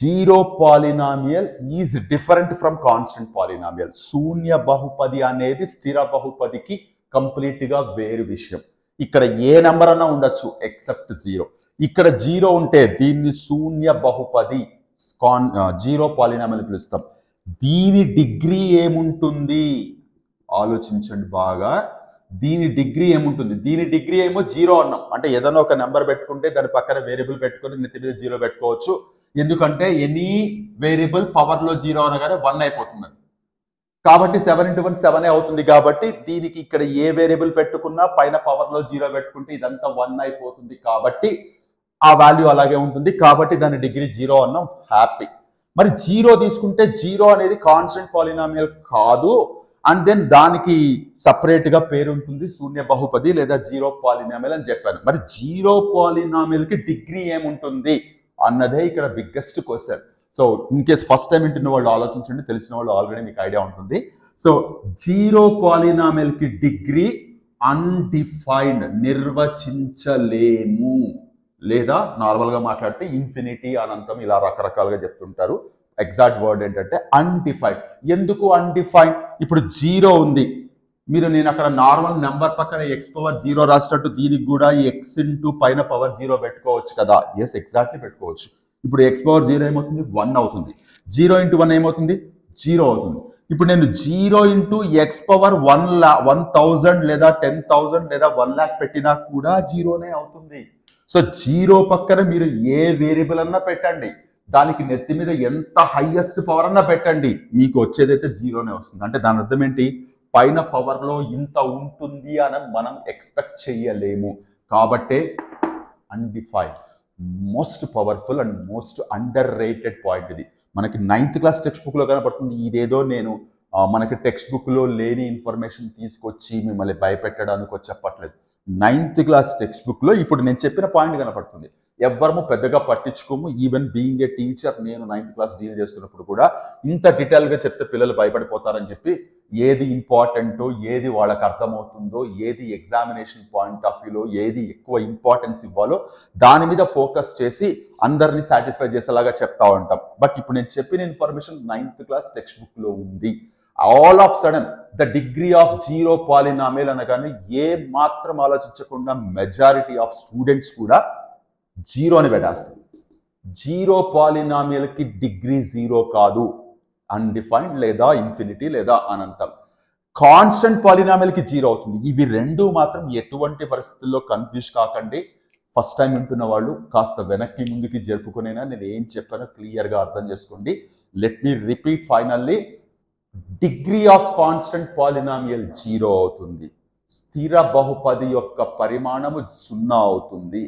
0 polynomial is different from constant polynomial. శూన్య బహుపది అనేది స్థిర బహుపదికి కంప్లీట్ గా వేరు విషయం. ఇక్కడ ఏ నెంబర్ అన్నా ఉండొచ్చు ఎక్సెప్ట్ 0. ఇక్కడ 0 ఉంటే దీన్ని శూన్య బహుపది 0 పాలినామియల్ పిలుస్తాం. దీని డిగ్రీ ఏముంటుంది ఆలోచించండి బాగా. దీని డిగ్రీ ఏముంటుంది? దీని డిగ్రీ ఏమో 0 అన్నాం. అంటే ఏదైనా ఒక నెంబర్ పెట్టుకుంటే దాని పక్కన వేరియబుల్ పెట్టుకొని నెత్తి మీద 0 పెట్టుకోవచ్చు. ఎందుకంటే ఎనీ వేరియబుల్ పవర్లో 0 అనగానే 1 అయిపోతుంది. కాబట్టి 7 into 1 7 అవుతుంది. కాబట్టి దీనికి ఇక్కడ ఏ వేరియబుల్ పెట్టుకున్నా పైన పవర్లో 0 పెట్టుకుంటే ఇదంతా 1 అయిపోతుంది. కాబట్టి ఆ వాల్యూ అలాగే ఉంటుంది. కాబట్టి దాని డిగ్రీ 0 అన్నాం, హ్యాపీ. మరి 0 తీసుకుంటే 0 అనేది కాన్స్టెంట్ పాలినామియల్ కాదు. అండ్ దెన్ దానికి సపరేట్ గా పేరు ఉంటుంది, శూన్య బహుపది లేదా 0 పాలినామియల్ అని చెప్పాను. మరి 0 పాలినామియల్ కి డిగ్రీ ఏముంటుంది అన్నదే ఇక్కడ biggest question. So in case first time వింటున్న వాళ్ళు ఆలోచించండి, తెలిసిన వాళ్ళు ఆల్రెడీ మీకు ఐడియా ఉంటుంది. సో 0 పాలినామియల్ కి డిగ్రీ అన్డిఫైన్డ్, నిర్వచించలేము, లేదా నార్మల్ గా మాట్లాడితే ఇన్ఫినిటీ, అనంతం, ఇలా రకరకాలుగా చెప్తుంటారు. ఎగ్జాక్ట్ వర్డ్ ఏంటంటే అన్డిఫైన్డ్. ఎందుకు అన్డిఫైన్డ్? ఇప్పుడు 0 ఉంది, నేను అక్కడ నార్మల్ నెంబర్ పక్కన x⁻0 రాసినట్టు దీనికి కూడా x ఇంటూ పైన పవర్ 0 పెట్టుకోవచ్చు కదా. ఎస్, ఎగ్జాక్ట్లీ పెట్టుకోవచ్చు. ఇప్పుడు x⁻0 ఏమవుతుంది? 1 అవుతుంది. 0 into 1 ఏమవుతుంది? 0 అవుతుంది. ఇప్పుడు నేను 0 into x⁻1000 లేదా 10,000 లేదా 1 lakh పెట్టినా కూడా 0నే అవుతుంది. సో 0 పక్కన మీరు ఏ వేరియబుల్ అన్నా పెట్టండి, దానికి నెత్తి మీద ఎంత హైయెస్ట్ పవర్ అన్నా పెట్టండి, మీకు వచ్చేదైతే 0నే వస్తుంది. అంటే దాని అర్థం ఏంటి? పైన పవర్లో ఇంత ఉంటుంది అని మనం ఎక్స్పెక్ట్ చేయలేము. కాబట్టే undefined, most powerful and most under rated point ఇది. మనకి 9th క్లాస్ టెక్స్ట్ బుక్లో కనపడుతుంది. ఇదేదో నేను మనకి టెక్స్ట్ బుక్లో లేని ఇన్ఫర్మేషన్ తీసుకొచ్చి మిమ్మల్ని భయపెట్టడానికి చెప్పట్లేదు. 9th క్లాస్ టెక్స్ట్ బుక్లో ఇప్పుడు నేను చెప్పిన పాయింట్ కనపడుతుంది. ఎవ్వరము పెద్దగా పట్టించుకోము. ఈవెన్ బీయింగ్ ఏ టీచర్, నేను 9th క్లాస్ డీల్ చేస్తున్నప్పుడు కూడా ఇంత డీటెయిల్గా చెప్తే పిల్లలు భయపడిపోతారని చెప్పి ఏది ఇంపార్టెంటో, ఏది వాళ్ళకి అర్థమవుతుందో, ఏది ఎగ్జామినేషన్ పాయింట్ ఆఫ్ వ్యూలో ఏది ఎక్కువ ఇంపార్టెన్స్ ఇవ్వాలో దాని మీద ఫోకస్ చేసి అందరినీ సాటిస్ఫై చేసేలాగా చెప్తా ఉంటాం. బట్ ఇప్పుడు నేను చెప్పిన ఇన్ఫర్మేషన్ 9th క్లాస్ టెక్స్ట్ బుక్లో ఉంది. All of sudden the degree of 0 polynomial అనగానే ఏ మాత్రం ఆలోచించకుండా మెజారిటీ ఆఫ్ స్టూడెంట్స్ కూడా 0 అని పెట్టేస్తారు. 0 పాలినామియల్ కి డిగ్రీ 0 కాదు, అన్డిఫైన్డ్ లేదా ఇన్ఫినిటీ లేదా అనంతం. కాన్స్టెంట్ పాలినామియల్ కి 0 అవుతుంది. ఇవి రెండు మాత్రం ఎటువంటి పరిస్థితుల్లో కన్ఫ్యూజ్ కాకండి. ఫస్ట్ టైం వింటున్న వాళ్ళు కాస్త వెనక్కి ముందుకి జరుపుకునేనా నేను ఏం చెప్పానో క్లియర్గా అర్థం చేసుకోండి. Let me repeat finally. Degree of constant polynomial 0 అవుతుంది. స్థిర బహుపది యొక్క పరిమాణము 0 అవుతుంది.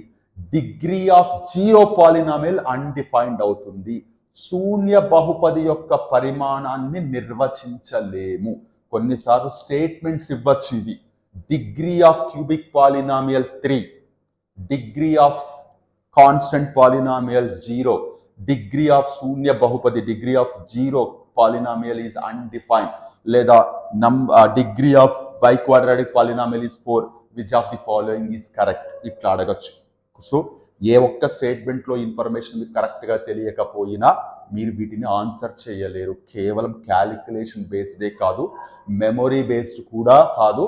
డిగ్రీ ఆఫ్ 0 పాలినామియల్ అన్డిఫైన్డ్ అవుతుంది. శూన్య బహుపది యొక్క పరిమాణాన్ని నిర్వచించలేము. కొన్నిసార్లు స్టేట్మెంట్స్ ఇవ్వచ్చు. ఇది degree of cubic polynomial 3, degree of constant polynomial 0, degree of శూన్య బహుపది degree of 0 polynomial is undefined, లేదా degree of biquadratic polynomial is 4, which of the following is correct, ఇట్లా అడగచ్చు. సో ఏ ఒక్క స్టేట్మెంట్లో ఇన్ఫర్మేషన్ కరెక్ట్గా తెలియకపోయినా మీరు వీటిని ఆన్సర్ చేయలేరు. కేవలం క్యాలిక్యులేషన్ బేస్డే కాదు, మెమొరీ బేస్డ్ కూడా కాదు,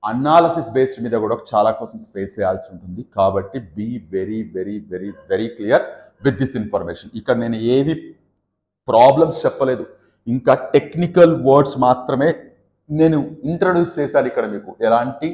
అనాలసిస్ బేస్డ్ మీద కూడా చాలా క్వశ్చన్స్ ఫేస్ చేయాల్సి ఉంటుంది. కాబట్టి be very very very very clear with this information. ఇక్కడ నేను ఏవి ప్రాబ్లమ్స్ చెప్పలేదు, ఇంకా టెక్నికల్ వర్డ్స్ మాత్రమే నేను ఇంట్రడ్యూస్ చేశాను. ఇక్కడ మీకు ఎలాంటి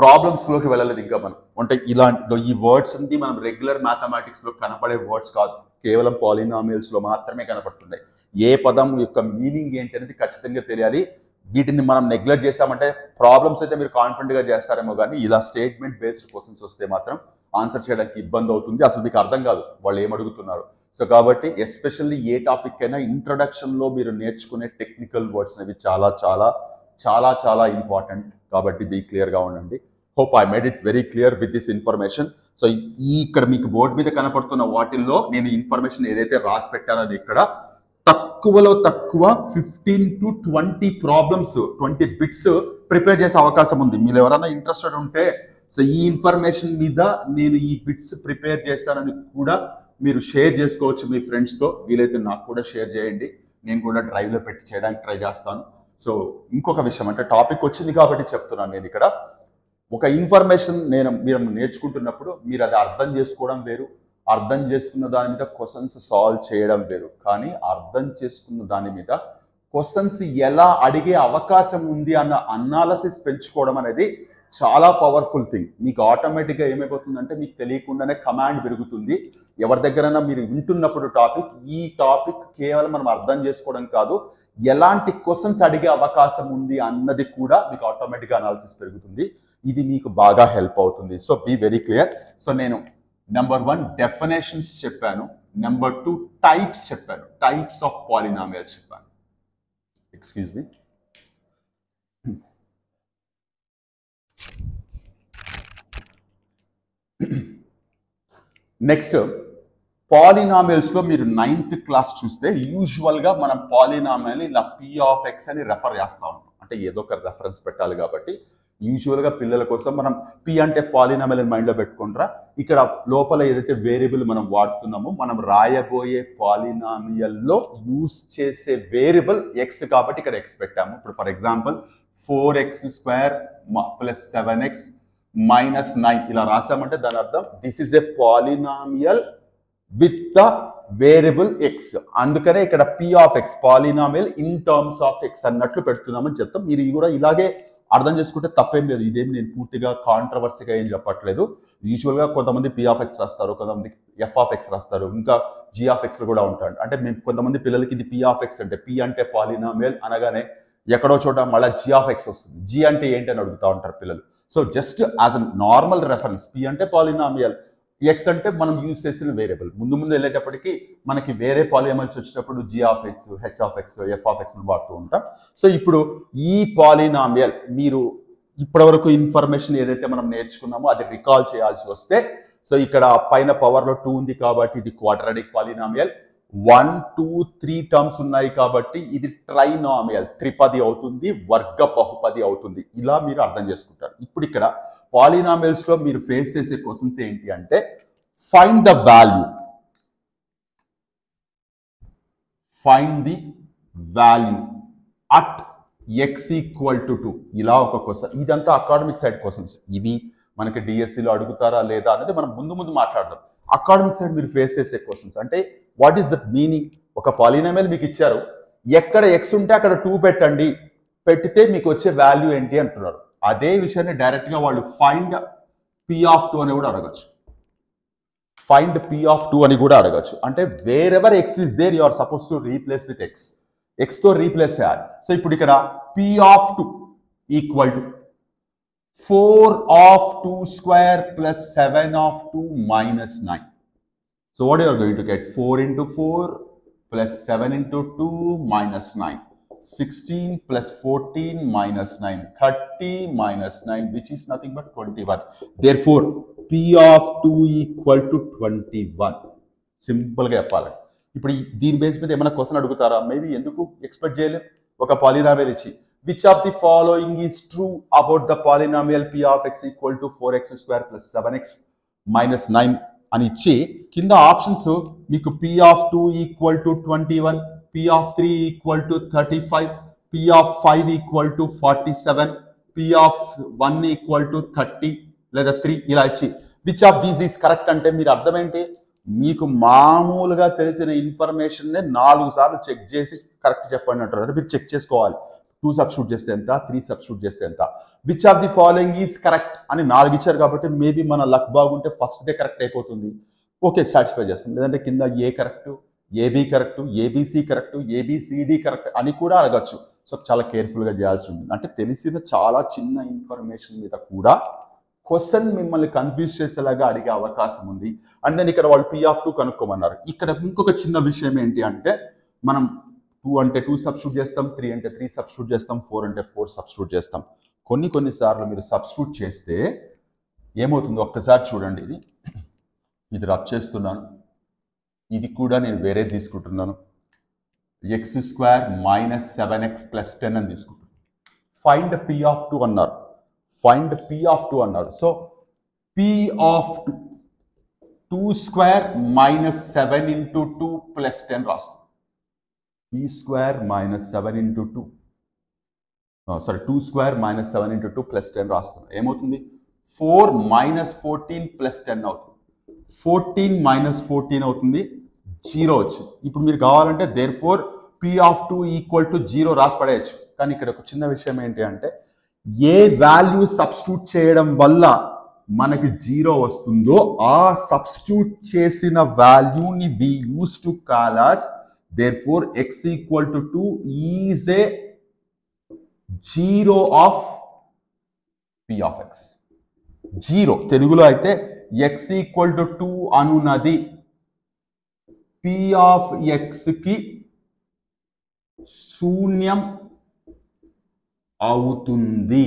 ప్రాబ్లమ్స్లోకి వెళ్ళలేదు ఇంకా మనం. అంటే ఇలాంటి ఈ వర్డ్స్ అన్ని మనం రెగ్యులర్ మ్యాథమెటిక్స్లో కనపడే వర్డ్స్ కాదు, కేవలం పాలినామియల్స్లో మాత్రమే కనపడుతున్నాయి. ఏ పదం యొక్క మీనింగ్ ఏంటి అనేది ఖచ్చితంగా తెలియాలి. వీటిని మనం నెగ్లెక్ట్ చేసామంటే ప్రాబ్లమ్స్ అయితే మీరు కాన్ఫిడెంట్గా చేస్తారేమో, కానీ ఇలా స్టేట్మెంట్ బేస్డ్ క్వశ్చన్స్ వస్తే మాత్రం ఆన్సర్ చేయడానికి ఇబ్బంది అవుతుంది. అసలు మీకు అర్థం కాదు వాళ్ళు ఏమడుగుతున్నారు. సో కాబట్టి ఎస్పెషల్లీ ఏ టాపిక్ అయినా ఇంట్రొడక్షన్లో మీరు నేర్చుకునే టెక్నికల్ వర్డ్స్ అనేవి చాలా చాలా చాలా చాలా ఇంపార్టెంట్. కాబట్టి బీ క్లియర్గా ఉండండి. Hope I made it very clear with this information. So ఇక్కడ మీకు బోర్డు మీద కనపడుతున్న వాటిల్లో నేను ఇన్ఫర్మేషన్ ఏదైతే రాసి పెట్టానో ఇక్కడ తక్కువలో తక్కువ 15 to 20 ప్రాబ్లమ్స్, 20 బిట్స్ ప్రిపేర్ చేసే అవకాశం ఉంది. మీరు ఎవరైనా ఇంట్రెస్టెడ్ ఉంటే సో ఈ ఇన్ఫర్మేషన్ మీద నేను ఈ బిట్స్ ప్రిపేర్ చేస్తానని కూడా మీరు షేర్ చేసుకోవచ్చు మీ ఫ్రెండ్స్తో. వీలైతే నాకు కూడా షేర్ చేయండి, నేను కూడా డ్రైవ్లో పెట్టి చేయడానికి ట్రై చేస్తాను. సో ఇంకొక విషయం, అంటే టాపిక్ వచ్చింది కాబట్టి చెప్తున్నాను. నేను ఇక్కడ ఒక ఇన్ఫర్మేషన్ మీరు నేర్చుకుంటున్నప్పుడు మీరు అది అర్థం చేసుకోవడం వేరు, అర్థం చేసుకున్న దాని మీద క్వశ్చన్స్ సాల్వ్ చేయడం వేరు. కానీ అర్థం చేసుకున్న దాని మీద క్వశ్చన్స్ ఎలా అడిగే అవకాశం ఉంది అన్న అనాలసిస్ పెంచుకోవడం అనేది చాలా పవర్ఫుల్ థింగ్. మీకు ఆటోమేటిక్గా ఏమైపోతుందంటే మీకు తెలియకుండానే కమాండ్ పెరుగుతుంది. ఎవరి దగ్గరైనా మీరు వింటున్నప్పుడు ఈ టాపిక్ కేవలం మనం అర్థం చేసుకోవడం కాదు, ఎలాంటి క్వశ్చన్స్ అడిగే అవకాశం ఉంది అన్నది కూడా మీకు ఆటోమేటిక్గా అనాలిసిస్ పెరుగుతుంది. ఇది మీకు బాగా హెల్ప్ అవుతుంది. So be very clear. So నేను నెంబర్ 1 డెఫినేషన్స్ చెప్పాను, నెంబర్ 2 టైప్స్ చెప్పాను, టైప్స్ ఆఫ్ పాలినామియల్స్ చెప్పాను. Excuse me. నెక్స్ట్ పాలినామియల్స్లో మీరు 9th క్లాస్ చూస్తే యూజువల్గా మనం పాలినామియల్ ఇలా p(x) అని రెఫర్ చేస్తూ ఉంటాం. అంటే ఏదో ఒక రెఫరెన్స్ పెట్టాలి కాబట్టి యూజువల్గా పిల్లల కోసం మనం p అంటే పాలినామియల్ అని మైండ్లో పెట్టుకుంటారా. ఇక్కడ లోపల ఏదైతే వేరియబుల్ మనం వాడుతున్నామో మనం రాయబోయే పాలినామియల్లో యూజ్ చేసే వేరియబుల్ x కాబట్టి ఇక్కడ x పెట్టాము. ఇప్పుడు ఫర్ ఎగ్జాంపుల్ 4x² + 7x - 9 ఇలా రాసామంటే దాని అర్థం this is a polynomial with the variable x. అందుకనే ఇక్కడ p(x) polynomial in terms of x అన్నట్లు పెడుతున్నామని చెప్తాం. మీరు కూడా ఇలాగే అర్థం చేసుకుంటే తప్పేం లేదు. ఇదేమి నేను పూర్తిగా కాంట్రవర్సీగా ఏం చెప్పట్లేదు. యూజువల్గా కొంతమంది p(x) రాస్తారు, కొంతమంది f(x) రాస్తారు, ఇంకా g(x) కూడా ఉంటాడు. అంటే మేము కొంతమంది పిల్లలకి ఇది p(x) అంటే p అంటే పాలినామియల్ అనగానే ఎక్కడో చోట మళ్ళీ g(x) వస్తుంది. g అంటే ఏంటి అని అడుగుతూ ఉంటారు పిల్లలు. So just as a normal reference p అంటే పాలినామియల్, x అంటే మనం యూజ్ చేసిన వేరియబుల్. ముందు వెళ్ళేటప్పటికి మనకి వేరే పాలినామియల్స్ వచ్చినప్పుడు g(x), h(x), f(x) వాడుతూ ఉంటాం. సో ఇప్పుడు ఈ పాలినామియల్ మీరు ఇప్పటివరకు ఇన్ఫర్మేషన్ ఏదైతే మనం నేర్చుకున్నామో అది రికాల్ చేయాల్సి వస్తే, సో ఇక్కడ పైన పవర్లో 2 ఉంది కాబట్టి ఇది క్వాడ్రాటిక్ పాలినామియల్, 1, 2, 3 టర్మ్స్ ఉన్నాయి కాబట్టి ఇది ట్రైనామియల్, త్రిపది అవుతుంది, వర్గ బహుపది అవుతుంది. ఇలా మీరు అర్థం చేసుకుంటారు. ఇప్పుడు ఇక్కడ పాలినామియల్స్ లో మీరు ఫేస్ చేసే క్వశ్చన్స్ ఏంటి అంటే find the value at x = 2. ఇలా ఒక క్వశ్చన్. ఇదంతా అకాడమిక్ సైడ్ క్వశ్చన్స్. ఇవి మనకి డిఎస్సిలో అడుగుతారా లేదా అనేది మనం ముందు మాట్లాడదాం. అకాడమిక్ సైడ్ మీరు ఫేస్ చేసే క్వశ్చన్స్ అంటే వాట్ ఈస్ దట్ మీనింగ్? ఒక పాలినామియల్ మీకు ఇచ్చారు, ఎక్కడ x ఉంటే అక్కడ 2 పెట్టండి, పెట్టితే మీకు వచ్చే వాల్యూ ఏంటి అంటున్నారు. అదే విషయాన్ని డైరెక్ట్గా వాళ్ళు ఫైండ్ p(2) అని కూడా అడగచ్చు. ఫైండ్ p(2) అని కూడా అడగచ్చు. అంటే wherever x is there you are suppose to replace with x తో రీప్లేస్ చేయాలి. సో ఇప్పుడు ఇక్కడ p(2) = 4(2² + 7(2) - 9. So what you are going to get? 4 × 4 + 7 × 2 - 9. 16 + 14 - 9. 30 - 9, which is nothing but 21. Therefore, p(2) = 21. సింపుల్గా చెప్పాలి. ఇప్పుడు దీని బేస్ మీద ఏమైనా క్వశ్చన్ అడుగుతారా? మేబీ ఎందుకు ఎక్స్పెక్ట్ చేయలేదు. ఒక పాలినామియల్ ఇచ్చి which of the following is true about the polynomial p(x) = 4x² + 7x - 9 అని ఇచ్చి కింద ఆప్షన్స్ మీకు p(2) = 21, p(3) = 35, p(5) = 47, p(1) = 30 లేదా 3 ఇలా ఇచ్చి which of these is correct అంటే మీరు అర్థం ఏంటి? మీకు మామూలుగా తెలిసిన ఇన్ఫర్మేషన్నే 4 సార్లు చెక్ చేసి కరెక్ట్ చెప్పండి అంటారు. అంటే మీరు చెక్ చేసుకోవాలి. 2 సబ్స్టిట్యూట్ చేస్తే ఎంత, 3 సబ్స్టిట్యూట్ చేస్తే ఎంత. Which of the following is correct అని 4 ఇచ్చారు కాబట్టి మేబీ మన లక్ బాగుంటే ఫస్ట్ డే కరెక్ట్ అయిపోతుంది. ఓకే, సాటిస్ఫై చేస్తాం. లేదంటే కింద A correct, AB correct, ABC correct, ABCD correct అని కూడా అడగచ్చు. సో చాలా కేర్ఫుల్గా చేయాల్సి ఉంటుంది. అంటే తెలిసిన చాలా చిన్న ఇన్ఫర్మేషన్ మీద కూడా క్వశ్చన్ మిమ్మల్ని కన్ఫ్యూజ్ చేసేలాగా అడిగే అవకాశం ఉంది. అండ్ దెన్ ఇక్కడ వాళ్ళు p(2) కనుక్కోమన్నారు. ఇక్కడ ఇంకొక చిన్న విషయం ఏంటి అంటే మనం 2 అంటే 2 సబ్స్టిట్యూట్ చేస్తాం, 3 అంటే 3 సబ్స్టిట్యూట్ చేస్తాం, 4 అంటే 4 సబ్స్టిట్యూట్ చేస్తాం. కొన్నిసార్లు మీరు సబ్స్టిట్యూట్ చేస్తే ఏమవుతుందో ఒక్కసారి చూడండి. ఇది రబ్ చేస్తున్నాను, ఇది కూడా నేను వేరే తీసుకుంటున్నాను. x² - 7x + 10 అని తీసుకుంటాను. ఫైండ్ p(2) అన్నారు. ఫైండ్ p(2) అన్నారు. సో p(2) 2² - 7 × 2 + 10 రాస్తుంది. p² - 7 × 2 సారీ 2² - 7 × 2 + 10 రాస్తుంది. ఏమవుతుంది? 4 - 14 + 10 అవుతుంది. 14 - 14 అవుతుంది, 0 వచ్చింది. ఇప్పుడు మీరు కావాలంటే therefore p(2) = 0 రాసి పడేయచ్చు. కానీ ఇక్కడ ఒక చిన్న విషయం ఏంటి అంటే ఏ వాల్యూ సబ్స్టిట్యూట్ చేయడం వల్ల మనకి 0 వస్తుందో ఆ సబ్స్టిట్యూట్ చేసిన వాల్యూని we use to call as Therefore, x equal to 2 is a zero of p of x. Zero తెలుగులో అయితే x ఈక్వల్ టు 2 అనున్నది p of x కి శూన్యం అవుతుంది.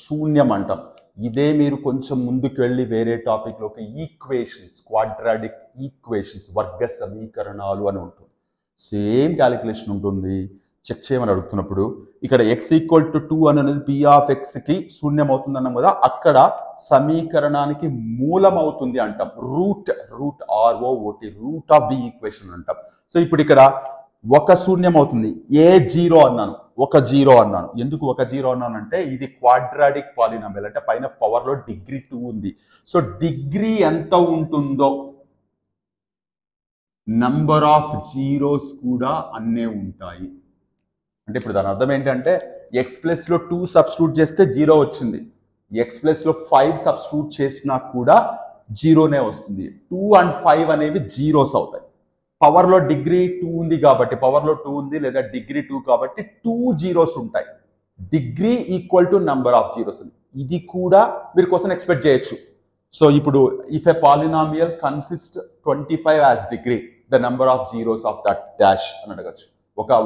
శూన్యం అంటాం. ఇదే మీరు కొంచెం ముందుకు వెళ్ళి వేరే టాపిక్లోకి ఈక్వేషన్స్, క్వాడ్రాటిక్ ఈక్వేషన్స్, వర్గ సమీకరణాలు అని ఉంటుంది. సేమ్ క్యాలిక్యులేషన్ ఉంటుంది. చెక్ చేయమని అడుగుతున్నప్పుడు ఇక్కడ x ఈక్వల్ టు 2 అనేది p ఆఫ్ x కి శూన్యం అవుతుంది అన్నాం కదా, అక్కడ సమీకరణానికి మూలం అవుతుంది అంటాం. Root ROOT root of the equation అంటాం. సో ఇప్పుడు ఇక్కడ ఒక శూన్యం అవుతుంది. ఏ జీరో అన్నాను, ఒక జీరో అన్నాను. ఎందుకు ఒక జీరో అన్నాను అంటే ఇది క్వాడ్రాటిక్ పాలినామియల్, అంటే పైన పవర్లో డిగ్రీ 2 ఉంది. సో డిగ్రీ ఎంత ఉంటుందో నంబర్ ఆఫ్ జీరోస్ కూడా అన్నే ఉంటాయి. అంటే ఇప్పుడు దాని అర్థం ఏంటంటే ఎక్స్ ప్లస్లో 2 సబ్స్టిట్యూట్ చేస్తే జీరో వచ్చింది, ఎక్స్ ప్లస్లో 5 సబ్స్టిట్యూట్ చేసినా కూడా జీరోనే వస్తుంది. 2 and 5 అనేవి జీరోస్ అవుతాయి. పవర్లో డిగ్రీ 2 ఉంది కాబట్టి, పవర్లో 2 ఉంది లేదా డిగ్రీ 2 కాబట్టి 2 జీరోస్ ఉంటాయి. Degree equal to number of zeros. ఇది కూడా మీరు క్వశ్చన్ ఎక్స్పెక్ట్ చేయొచ్చు. సో ఇప్పుడు if a polynomial consist 25 as degree, the number of zeros of that dash అని అడగచ్చు.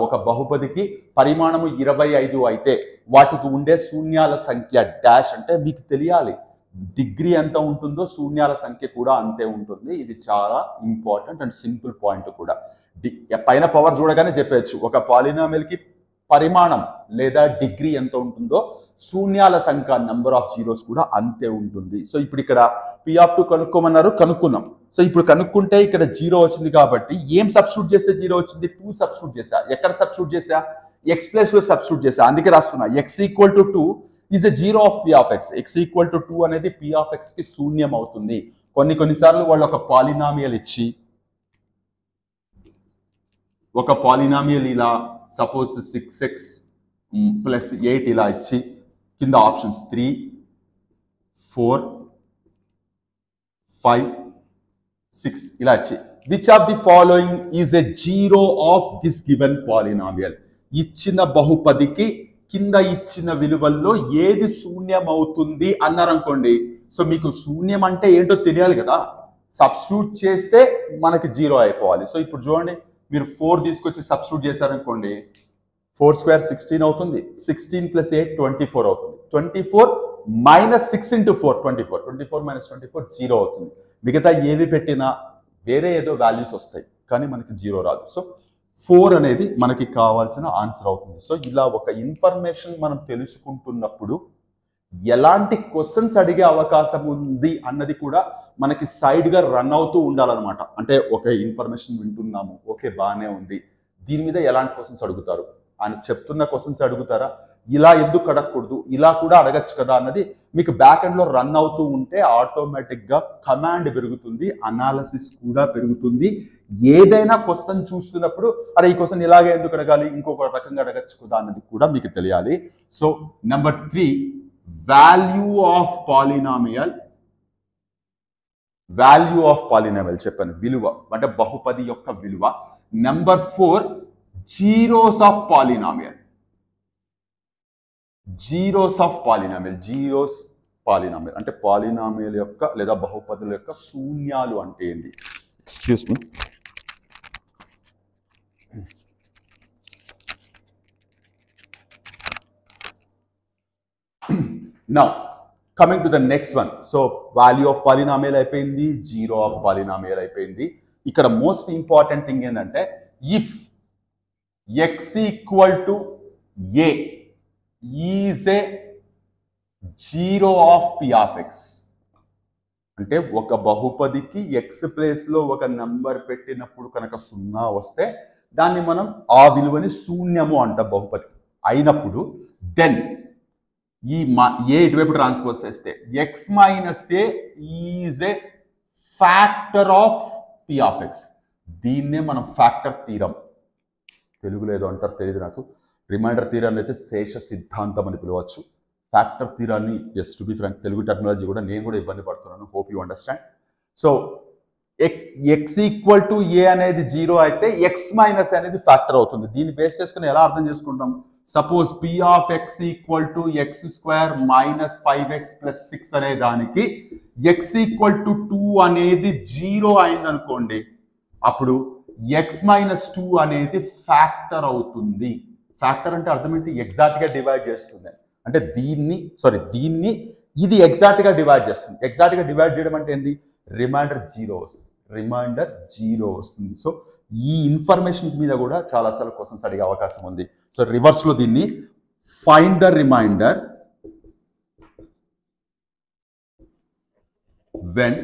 ఒక బహుపదికి పరిమాణము 25 అయితే వాటికి ఉండే శూన్యాల సంఖ్య డాష్ అంటే మీకు తెలియాలి. డిగ్రీ ఎంత ఉంటుందో శూన్యాల సంఖ్య కూడా అంతే ఉంటుంది. ఇది చాలా ఇంపార్టెంట్ అండ్ సింపుల్ పాయింట్ కూడా. పైన పవర్ చూడగానే చెప్పచ్చు, ఒక పాలినామియల్కి పరిమాణం లేదా డిగ్రీ ఎంత ఉంటుందో శూన్యాల సంఖ్య నంబర్ ఆఫ్ జీరోస్ కూడా అంతే ఉంటుంది. సో ఇప్పుడు ఇక్కడ p ఆఫ్ 2 కనుక్కోమన్నారు, కనుక్కున్నాం. సో ఇప్పుడు కనుక్కుంటే ఇక్కడ జీరో వచ్చింది కాబట్టి ఏం సబ్స్టిట్యూట్ చేస్తే జీరో వచ్చింది? 2 సబ్స్టిట్యూట్ చేశా. ఎక్కడ సబ్స్టిట్యూట్ చేశా? ఎక్స్ ప్లస్లో సబ్స్టిట్యూట్ చేశా. అందుకే రాస్తున్నా x equal to 2 is a zero of p of x. x equal to 2 అనేది p ఆఫ్ x కి శూన్యం అవుతుంది. కొన్నిసార్లు వాళ్ళు ఒక పాలినామియల్ ఇచ్చి, ఒక పాలినామియల్ ఇలా సపోజ్ 6x ప్లస్ 8 ఇలా ఇచ్చి కింద ఆప్షన్స్ 3, 4, 5, 6 ఇలా ఇచ్చి which of the following is a zero of this given polynomial. ఇచ్చిన బహుపదికి కింద ఇచ్చిన విలువల్లో ఏది శూన్యం అవుతుంది అన్నారనుకోండి. సో మీకు శూన్యం అంటే ఏంటో తెలియాలి కదా, సబ్స్టిట్యూట్ చేస్తే మనకి జీరో అయిపోవాలి. సో ఇప్పుడు చూడండి, మీరు 4 తీసుకొచ్చి సబ్స్టిట్యూట్ చేశారనుకోండి, 4 స్క్వేర్ 16 అవుతుంది, 16 ప్లస్ 8 24 అవుతుంది, 24 మైనస్ 6 ఇంటూ 4 24, 24 మైనస్ 24 జీరో అవుతుంది. మిగతా ఏవి పెట్టినా వేరే ఏదో వాల్యూస్ వస్తాయి కానీ మనకి జీరో రాదు. సో 4 అనేది మనకి కావాల్సిన ఆన్సర్ అవుతుంది. సో ఇలా ఒక ఇన్ఫర్మేషన్ మనం తెలుసుకుంటున్నప్పుడు ఎలాంటి క్వశ్చన్స్ అడిగే అవకాశం ఉంది అన్నది కూడా మనకి సైడ్గా రన్ అవుతూ ఉండాలన్నమాట. అంటే ఒక ఇన్ఫర్మేషన్ వింటున్నాము, ఓకే బాగానే ఉంది, దీని మీద ఎలాంటి క్వశ్చన్స్ అడుగుతారు అని చెప్తున్న క్వశ్చన్స్ అడుగుతారా, ఇలా ఎందుకు అడగకూడదు, ఇలా కూడా అడగచ్చు కదా అన్నది మీకు బ్యాక్ ఎండ్లో రన్ అవుతూ ఉంటే ఆటోమేటిక్గా కమాండ్ పెరుగుతుంది, అనాలిసిస్ కూడా పెరుగుతుంది. ఏదైనా క్వశ్చన్ చూస్తున్నప్పుడు అరే ఈ క్వశ్చన్ ఇలాగే ఎందుకు అడగాలి, ఇంకొక రకంగా అడగచ్చు కదా అన్నది కూడా మీకు తెలియాలి. So number 3, value of polynomial. Value of polynomial చెప్పాను, విలువ అంటే బహుపది యొక్క విలువ. Number 4, zeros of polynomial. Zeros of polynomial. Zeros polynomial అంటే పాలినామియల్ యొక్క లేదా బహుపదుల యొక్క శూన్యాలు అంటే ఏంటి? Excuse me. Now coming to the next one. So value of polynomial అయిపోయింది, జీరో ఆఫ్ పాలినామియల్ అయిపోయింది. ఇక్కడ మోస్ట్ ఇంపార్టెంట్ థింగ్ ఏంటంటే if x equal to a is a zero of p of x. అంటే ఒక బహుపదికి x ప్లేస్లో ఒక number పెట్టినప్పుడు కనుక 0 వస్తే దాన్ని మనం ఆ విలువని శూన్యము అంటాం బహుపది అయినప్పుడు. దెన్ ఈ ఏ ఇటువైపు ట్రాన్స్పోజ్ చేస్తే x minus A is a factor of p of x. దీన్నే మనం ఫ్యాక్టర్ థీరం, తెలుగులో ఏదో అంటారు తెలియదు నాకు, రిమైండర్ థీరాన్ని అయితే శేష సిద్ధాంతం అని పిలవచ్చు. ఫ్యాక్టర్ థీరాన్ని just to be frank Telugu technology కూడా నేను కూడా ఇబ్బంది పడుతున్నాను. Hope you understand. So x equal to A అనేది 0 అయితే ఎక్స్ మైనస్ అనేది ఫ్యాక్టర్ అవుతుంది. దీన్ని బేస్ చేసుకుని ఎలా అర్థం చేసుకుంటాం? Suppose P of x equal to X square minus 5x plus 6 అనే దానికి ఎక్స్ ఈక్వల్ టు 2 అనేది 0 అయింది అనుకోండి, అప్పుడు ఎక్స్ మైనస్ 2 అనేది ఫ్యాక్టర్ అవుతుంది. ఫ్యాక్టర్ అంటే అర్థం ఏంటి? ఎగ్జాక్ట్ గా డివైడ్ చేస్తుంది. అంటే దీన్ని ఇది ఎగ్జాక్ట్ గా డివైడ్ చేస్తుంది. ఎగ్జాక్ట్ గా డివైడ్ చేయడం అంటే ఏంటి? రిమైండర్ 0 వస్తుంది. రిమైండర్ 0 వస్తుంది. సో ఈ ఇన్ఫర్మేషన్ మీద కూడా చాలాసార్లు క్వశ్చన్స్ అడిగే అవకాశం ఉంది. సో రివర్స్ లో దీన్ని find the remainder when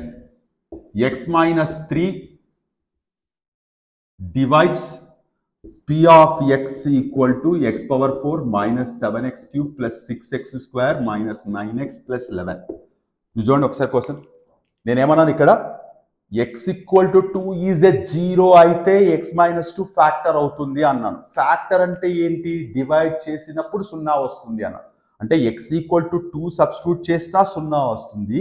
x minus 3 divides p of x equal to x power 4 minus 7x cube plus 6x square minus 9x plus 11. చూడండి ఒకసారి క్వశ్చన్. నేనేమన్నాను ఇక్కడ? x equal to 2 is a 0 అయితే x minus 2 factor అవుతుంది అన్నాను. Factor అంటే ఏంటి? Divide చేసినప్పుడు 0 వస్తుంది అన్నాను. అంటే x equal to 2 సబ్స్టిట్యూట్ చేసినా 0 వస్తుంది,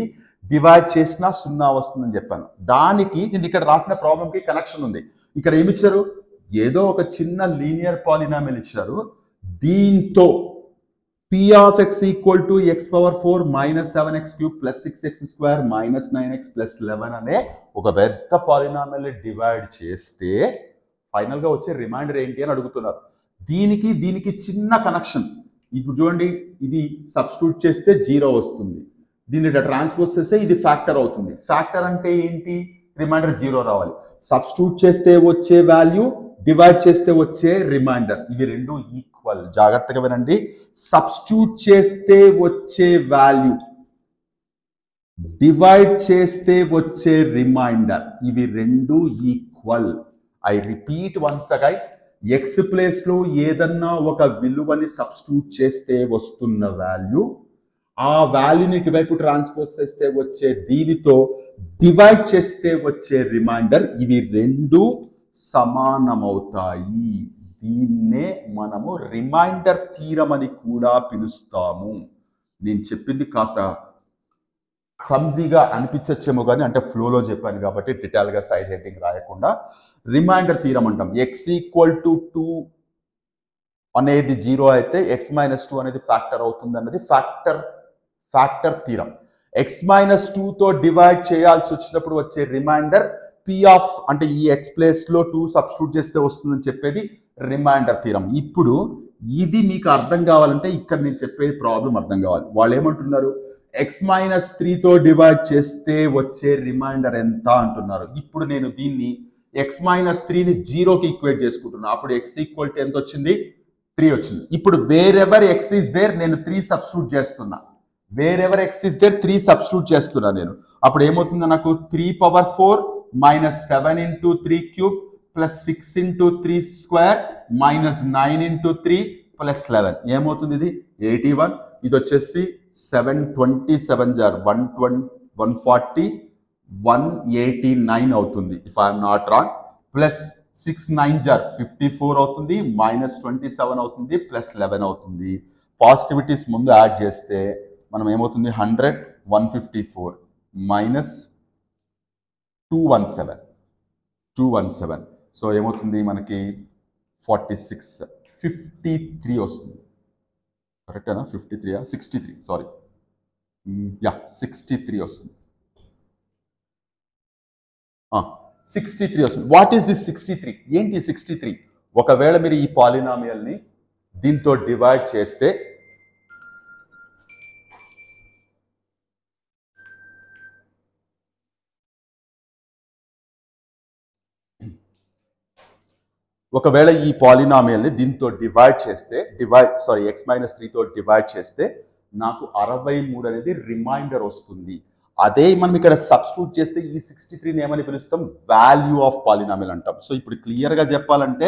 డివైడ్ చేసినా 0 వస్తుంది అని చెప్పాను. దానికి నేను ఇక్కడ రాసిన ప్రాబ్లంకి కనెక్షన్ ఉంది. ఇక్కడ ఏమి ఇచ్చారు? ఏదో ఒక చిన్న లీనియర్ పాలినామిల్ ఇచ్చారు. దీంతో p of x equal to x power 4 minus 7x cube plus 6x square minus 9x plus 11 అనే ఒక పెద్ద పాలినామిల్ డివైడ్ చేస్తే ఫైనల్ గా వచ్చే రిమైండర్ ఏంటి అని అడుగుతున్నారు. దీనికి చిన్న కనెక్షన్. ఇప్పుడు చూడండి, ఇది సబ్స్టిట్యూట్ చేస్తే 0 వస్తుంది, దీన్ని ట్రాన్స్పోజ్ చేస్తే ఇది ఫ్యాక్టర్ అవుతుంది. ఫ్యాక్టర్ అంటే ఏంటి? రిమైండర్ 0 రావాలి. సబ్స్టిట్యూట్ చేస్తే వచ్చే వాల్యూ, డివైడ్ చేస్తే వచ్చే రిమైండర్, ఇవి రెండు ఈక్వల్. జాగ్రత్తగా వినండి. సబ్స్టిట్యూట్ చేస్తే వచ్చే వాల్యూ, డివైడ్ చేస్తే వచ్చే రిమైండర్, ఇవి రెండు equal. I repeat once again. X place లో ఏదన్నా ఒక విలువని సబ్స్టిట్యూట్ చేస్తే వస్తున్న వాల్యూ, ఆ వాల్యూని ఇటువైపు ట్రాన్స్పోజ్ చేస్తే వచ్చే దీనితో డివైడ్ చేస్తే వచ్చే రిమైండర్, ఇవి రెండు సమానమవుతాయి. దీన్నే మనము రిమైండర్ థీరం అని కూడా పిలుస్తాము. నేను చెప్పింది కాస్త క్లమ్జీగా అనిపించచ్చేమో కానీ, అంటే ఫ్లోలో చెప్పాను కాబట్టి డీటెయిల్గా సైడ్ హెడ్డింగ్ రాయకుండా రిమైండర్ థీరం అంటాం. ఎక్స్ ఈక్వల్ టు 2 అనేది 0 అయితే ఎక్స్ మైనస్ 2 అనేది ఫ్యాక్టర్ అవుతుంది అన్నది ఫ్యాక్టర్ థీరం. ఎక్స్ మైనస్ 2తో డివైడ్ చేయాల్సి వచ్చినప్పుడు వచ్చే రిమైండర్ పి ఆఫ్, అంటే ఈ ఎక్స్ ప్లేస్ లో 2 సబ్స్టిట్యూట్ చేస్తే వస్తుందని చెప్పేది రిమైండర్ థీరం. ఇప్పుడు ఇది మీకు అర్థం కావాలంటే ఇక్కడ నేను చెప్పేది ప్రాబ్లం అర్థం కావాలి. వాళ్ళు ఏమంటున్నారు? ఎక్స్ మైనస్ 3తో డివైడ్ చేస్తే వచ్చే రిమైండర్ ఎంత అంటున్నారు. ఇప్పుడు నేను దీన్ని ఎక్స్ మైనస్ 3ని 0కి ఈక్వేట్ చేసుకుంటున్నా. అప్పుడు ఎక్స్ ఈక్వల్ టు ఎంత వచ్చింది? 3 వచ్చింది. ఇప్పుడు వేరెవర్ ఎక్స్ ఈస్ దేర్ నేను 3 సబ్స్టిట్యూట్ చేస్తున్నా. Wherever x is there 3 substitute చేస్తున్నా నేను. అప్పుడు ఏమవుతుంది? నాకు 3 power 4 minus 7 into 3 cube plus 6 into 3 square minus 9 into 3 plus 11 ఏమవుతుంది? ఇది 81. ఇది వచ్చేసి 727 జార్ 140 189 అవుతుంది if I'm not wrong. Plus 6 9 జార్ 54 అవుతుంది, మైనస్ 27 అవుతుంది, ప్లస్ 11 అవుతుంది. పాజిటివిటీస్ ముందు యాడ్ చేస్తే మనం ఏమవుతుంది? 100 154 మైనస్ 217. సో ఏమవుతుంది మనకి? 46 53 వస్తుంది. కరెక్టేనా? 53 63 సారీ, 63 వస్తుంది. 63 వస్తుంది. What is this 63? ఏంటి 63? ఒకవేళ మీరు ఈ పాలినామియల్ని దీంతో డివైడ్ చేస్తే ఈ పాలినామియల్ని దీంతో డివైడ్ చేస్తే ఎక్స్ మైనస్ 3తో డివైడ్ చేస్తే నాకు 63 అనేది రిమైండర్ వస్తుంది. అదే మనం ఇక్కడ సబ్స్టిట్యూట్ చేస్తే ఈ 63ని ఏమని పిలుస్తాం? వాల్యూ ఆఫ్ పాలినామియల్ అంటాం. సో ఇప్పుడు క్లియర్గా చెప్పాలంటే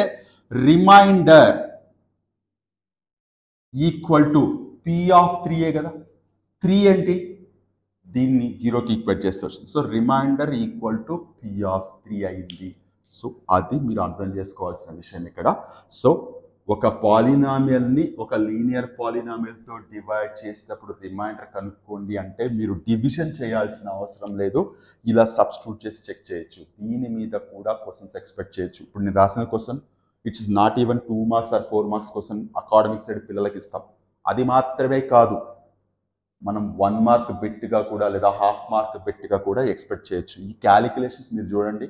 remainder equal to p of 3 కదా. 3 ఏంటి? దీన్ని 0కి ఈక్వేట్ చేస్తే వచ్చింది. So remainder equal to p of 3 అయింది. సో అది మీరు అర్థం చేసుకోవాల్సిన విషయం ఇక్కడ. సో ఒక పాలినామియల్ని ఒక లీనియర్ పాలినామియల్తో డివైడ్ చేసేటప్పుడు రిమైండర్ కనుక్కోండి అంటే మీరు డివిజన్ చేయాల్సిన అవసరం లేదు, ఇలా సబ్స్టిట్యూట్ చేసి చెక్ చేయొచ్చు. దీని మీద కూడా క్వశ్చన్స్ ఎక్స్పెక్ట్ చేయొచ్చు. ఇప్పుడు నేను రాసిన question it's not even 2 marks or 4 marks question academic side పిల్లలకి ఇస్తాం. అది మాత్రమే కాదు, మనం 1 మార్క్ బిట్గా కూడా లేదా హాఫ్ మార్క్ బిట్గా కూడా ఎక్స్పెక్ట్ చేయొచ్చు. ఈ క్యాలిక్యులేషన్స్ మీరు చూడండి,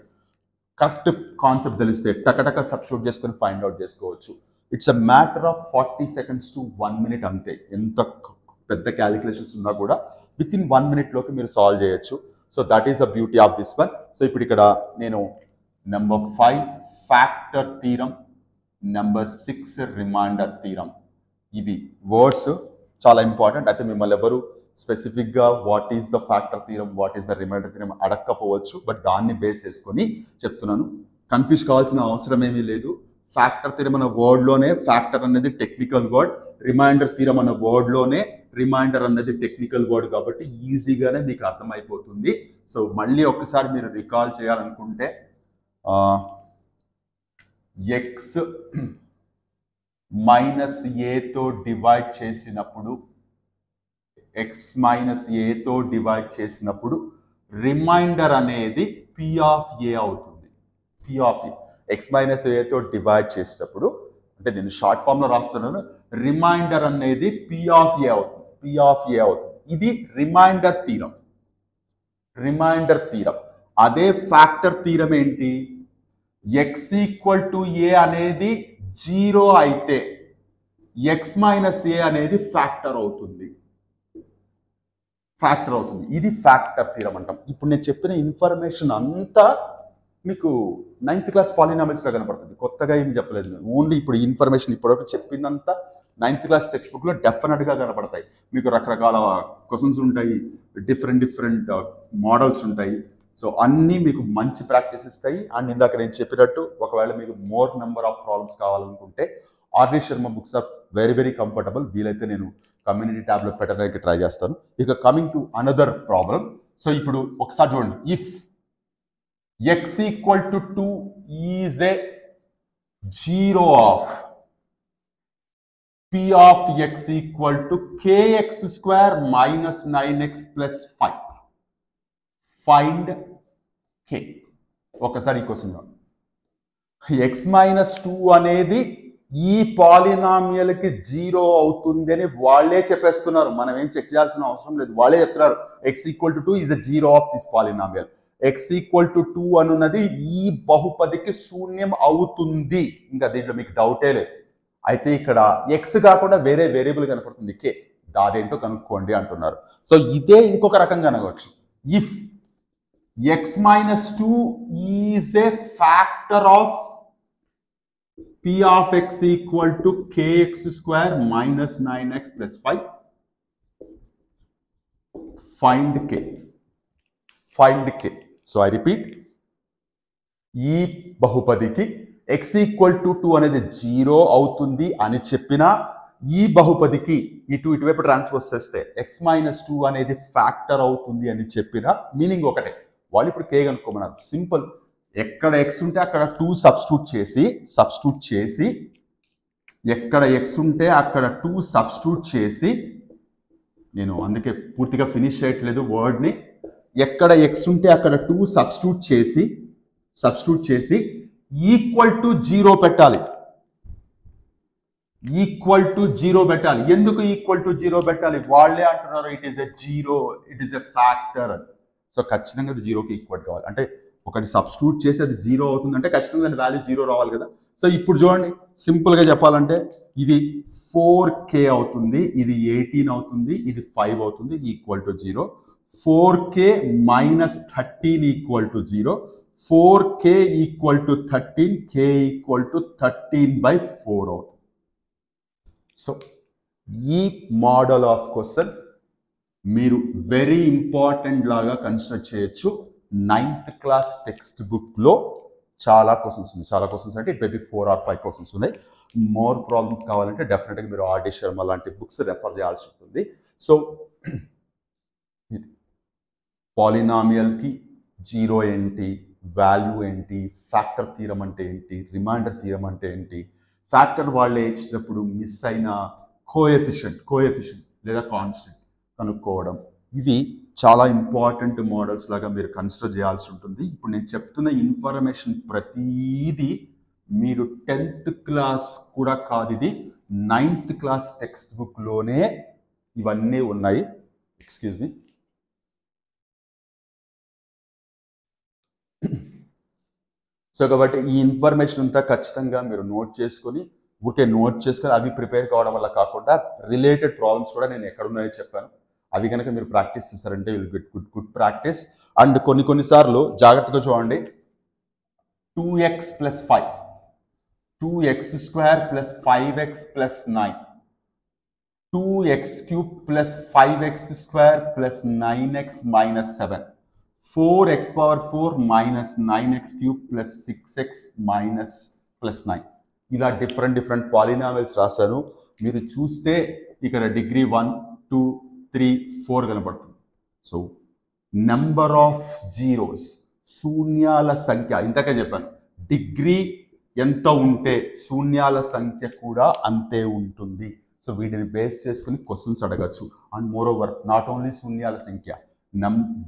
కరెక్ట్ కాన్సెప్ట్ తెలిస్తే టకటక సబ్స్టిట్యూట్ చేసుకొని ఫైండ్ అవుట్ చేసుకోవచ్చు. It's a matter of 40 seconds to 1 minute అంతే. ఎంత పెద్ద క్యాలిక్యులేషన్స్ ఉన్నా కూడా విత్ ఇన్ 1 minute లోకి మీరు సాల్వ్ చేయొచ్చు. So that is the beauty of this one. So ఇప్పుడు ఇక్కడ నేను number 5 factor theorem, number 6 remainder theorem, ఇవి వర్డ్స్ చాలా ఇంపార్టెంట్. అయితే మిమ్మల్ని ఎవరు స్పెసిఫిక్గా what is the factor theorem, what is the remainder theorem అడగకపోవచ్చు, బట్ దాన్ని బేస్ చేసుకొని చెప్తున్నాను. కన్ఫ్యూజ్ కావాల్సిన అవసరం ఏమీ లేదు. ఫ్యాక్టర్ థీరం అన్న వర్డ్లోనే ఫ్యాక్టర్ అనేది టెక్నికల్ వర్డ్, రిమైండర్ థీరం అన్న వర్డ్లోనే రిమైండర్ అనేది టెక్నికల్ వర్డ్, కాబట్టి ఈజీగానే మీకు అర్థమైపోతుంది. సో మళ్ళీ ఒక్కసారి మీరు రికాల్ చేయాలనుకుంటే ఎక్స్ మైనస్ ఏతో డివైడ్ చేసినప్పుడు రిమైండర్ అనేది పి ఆఫ్ ఏ అవుతుంది. P of A x minus ఏతో డివైడ్ చేసేటప్పుడు, అంటే నేను షార్ట్ ఫామ్ లో రాస్తున్నాను, రిమైండర్ అనేది పి ఆఫ్ ఏ అవుతుంది. పి ఆఫ్ ఏ అవుతుంది. ఇది రిమైండర్ థీరం. అదే ఫ్యాక్టర్ థీరం ఏంటి, ఎక్స్ ఈక్వల్ టు ఏ అనేది 0 అయితే ఎక్స్ మైనస్ ఏ అనేది ఫ్యాక్టర్ అవుతుంది. ఇది ఫ్యాక్టర్ థీరం అంటాం. ఇప్పుడు నేను చెప్పిన ఇన్ఫర్మేషన్ అంతా మీకు 9th క్లాస్ పాలినామియల్స్లో కనపడుతుంది. కొత్తగా ఏమి చెప్పలేదు. ఓన్లీ ఇప్పుడు ఇన్ఫర్మేషన్ ఇప్పటివరకు చెప్పిందంతా 9th క్లాస్ టెక్స్ట్ బుక్లో డెఫినెట్గా కనపడతాయి. మీకు రకరకాల క్వశ్చన్స్ ఉంటాయి, డిఫరెంట్ మోడల్స్ ఉంటాయి. సో అన్నీ మీకు మంచి ప్రాక్టీస్ ఇస్తాయి. అండ్ ఇందాక నేను చెప్పినట్టు ఒకవేళ మీకు మోర్ నెంబర్ ఆఫ్ ప్రాబ్లమ్స్ కావాలనుకుంటే R D Sharma books are very comfortable. వీలైతే నేను కమ్యూనిటీ ట్యాబ్లో పెట్టడానికి ట్రై చేస్తాను. ఇక coming to another problem. So ఇప్పుడు ఒకసారి చూడండి, if x equal to 2 is a 0 of p of x equal to kx² minus 9x plus 5. Find k. ఒకసారి ఈ క్వశ్చన్ ఎక్స్ మైనస్ 2 అనేది ఈ పాలినామియల్కి 0 అవుతుంది అని వాళ్ళే చెప్పేస్తున్నారు. మనం ఏం చెక్ చేయాల్సిన అవసరం లేదు, వాళ్ళే చెప్తున్నారు X equal to 2 is the 0 of this polynomial. X equal to 2 అనున్నది ఈ బహుపదికి శూన్యం అవుతుంది. ఇంకా దీంట్లో మీకు డౌటే లేదు. అయితే ఇక్కడ ఎక్స్ కాకుండా వేరే వేరియబుల్ కనపడుతుంది కే, దాదేంటో కనుక్కోండి అంటున్నారు. సో ఇదే ఇంకొక రకంగా అనవచ్చు, if X minus 2 is A factor of P of x equal to kx² minus 9x plus 5. Find k. So I repeat, ఈ బహుపదికి x equal to 2 అనేది 0 అవుతుంది అని చెప్పినా, ఈ బహుపదికి ఇటువైపు ట్రాన్స్పోజ్ చేస్తే x minus 2 అనేది ఫ్యాక్టర్ అవుతుంది అని చెప్పినా మీనింగ్ ఒకటే. వాళ్ళు ఇప్పుడు k కనుక్కోమన్నారు. సింపుల్, ఎక్కడ x ఉంటే అక్కడ 2 సబ్స్టిట్యూట్ చేసి ఎక్కడ x ఉంటే అక్కడ 2 సబ్స్టిట్యూట్ చేసి, నేను అందుకే పూర్తిగా ఫినిష్ చేయట్లేదు వర్డ్ని, ఎక్కడ x ఉంటే అక్కడ 2 సబ్స్టిట్యూట్ చేసి ఈక్వల్ టు 0 పెట్టాలి. ఎందుకు ఈక్వల్ టు 0 పెట్టాలి? వాళ్ళే అంటున్నారు it is a 0, it is a factor. So ఖచ్చితంగా అది 0కి ఈక్వల్ కావాలి. అంటే ఒకటి సబ్స్టిట్యూట్ చేసి అది 0 అవుతుందంటే ఖచ్చితంగా దాని వాల్యూ 0 రావాలి కదా. సో ఇప్పుడు చూడండి, సింపుల్గా చెప్పాలంటే ఇది 4k అవుతుంది, ఇది 18 అవుతుంది, ఇది 5 అవుతుంది, equal to 0. 4k minus 13 equal to 0. 4k equal to 13, k equal to 13/4 అవుతుంది. సో ఈ మోడల్ ఆఫ్ క్వశ్చన్ మీరు వెరీ ఇంపార్టెంట్ లాగా కన్సిడర్ చేయొచ్చు. 9th క్లాస్ టెక్స్ట్ బుక్లో చాలా క్వశ్చన్స్ ఉన్నాయి. చాలా క్వశ్చన్స్ అంటే మేబీ 4 or 5 క్వశ్చన్స్ ఉన్నాయి. మోర్ ప్రాబ్లమ్స్ కావాలంటే డెఫినెట్గా మీరు ఆర్డి శర్మ లాంటి బుక్స్ రెఫర్ చేయాల్సి ఉంటుంది. సో పాలినామియల్కి 0 ఏంటి, వాల్యూ ఏంటి, ఫ్యాక్టర్ థీరం అంటే ఏంటి, రిమైండర్ థీరం అంటే ఏంటి, ఫ్యాక్టర్ వాళ్ళే ఇచ్చినప్పుడు మిస్ అయిన కోఎఫిషియంట్ లేదా కాన్స్టెంట్ కనుక్కోవడం, ఇవి చాలా ఇంపార్టెంట్ మోడల్స్ లాగా మీరు కన్సిడర్ చేయాల్సి ఉంటుంది. ఇప్పుడు నేను చెప్తున్న ఇన్ఫర్మేషన్ ప్రతిదీ మీరు 10th క్లాస్ కూడా కాదు, ఇది 9th క్లాస్ టెక్స్ట్ బుక్లోనే ఇవన్నీ ఉన్నాయి. Excuse me. సో కాబట్టి ఈ ఇన్ఫర్మేషన్ అంతా ఖచ్చితంగా మీరు నోట్ చేసుకొని అవి ప్రిపేర్ కావడం వల్ల కాకుండా రిలేటెడ్ ప్రాబ్లమ్స్ కూడా నేను ఎక్కడున్నాయో చెప్పాను. అవి కనుక మీరు ప్రాక్టీస్ చేశారంటే will get good practice. And కొన్నిసార్లు జాగ్రత్తగా చూడండి. 2x + 5, 2x² + 5x + 9, 2x³ + 5x² + 9x - 7, 4x⁴ - 9x³ + 6x - +9. ఇలా డిఫరెంట్ పాలినామిల్స్ రాశాను. మీరు చూస్తే ఇక్కడ డిగ్రీ 1, 2, 3, 4 కనబడుతుంది. సో నెంబర్ ఆఫ్ జీరోస్, శూన్యాల సంఖ్య, ఇంతకే చెప్పాను, డిగ్రీ ఎంత ఉంటే శూన్యాల సంఖ్య కూడా అంతే ఉంటుంది. సో వీటిని బేస్ చేసుకుని క్వశ్చన్స్ అడగచ్చు. And moreover, not only శూన్యాల సంఖ్య,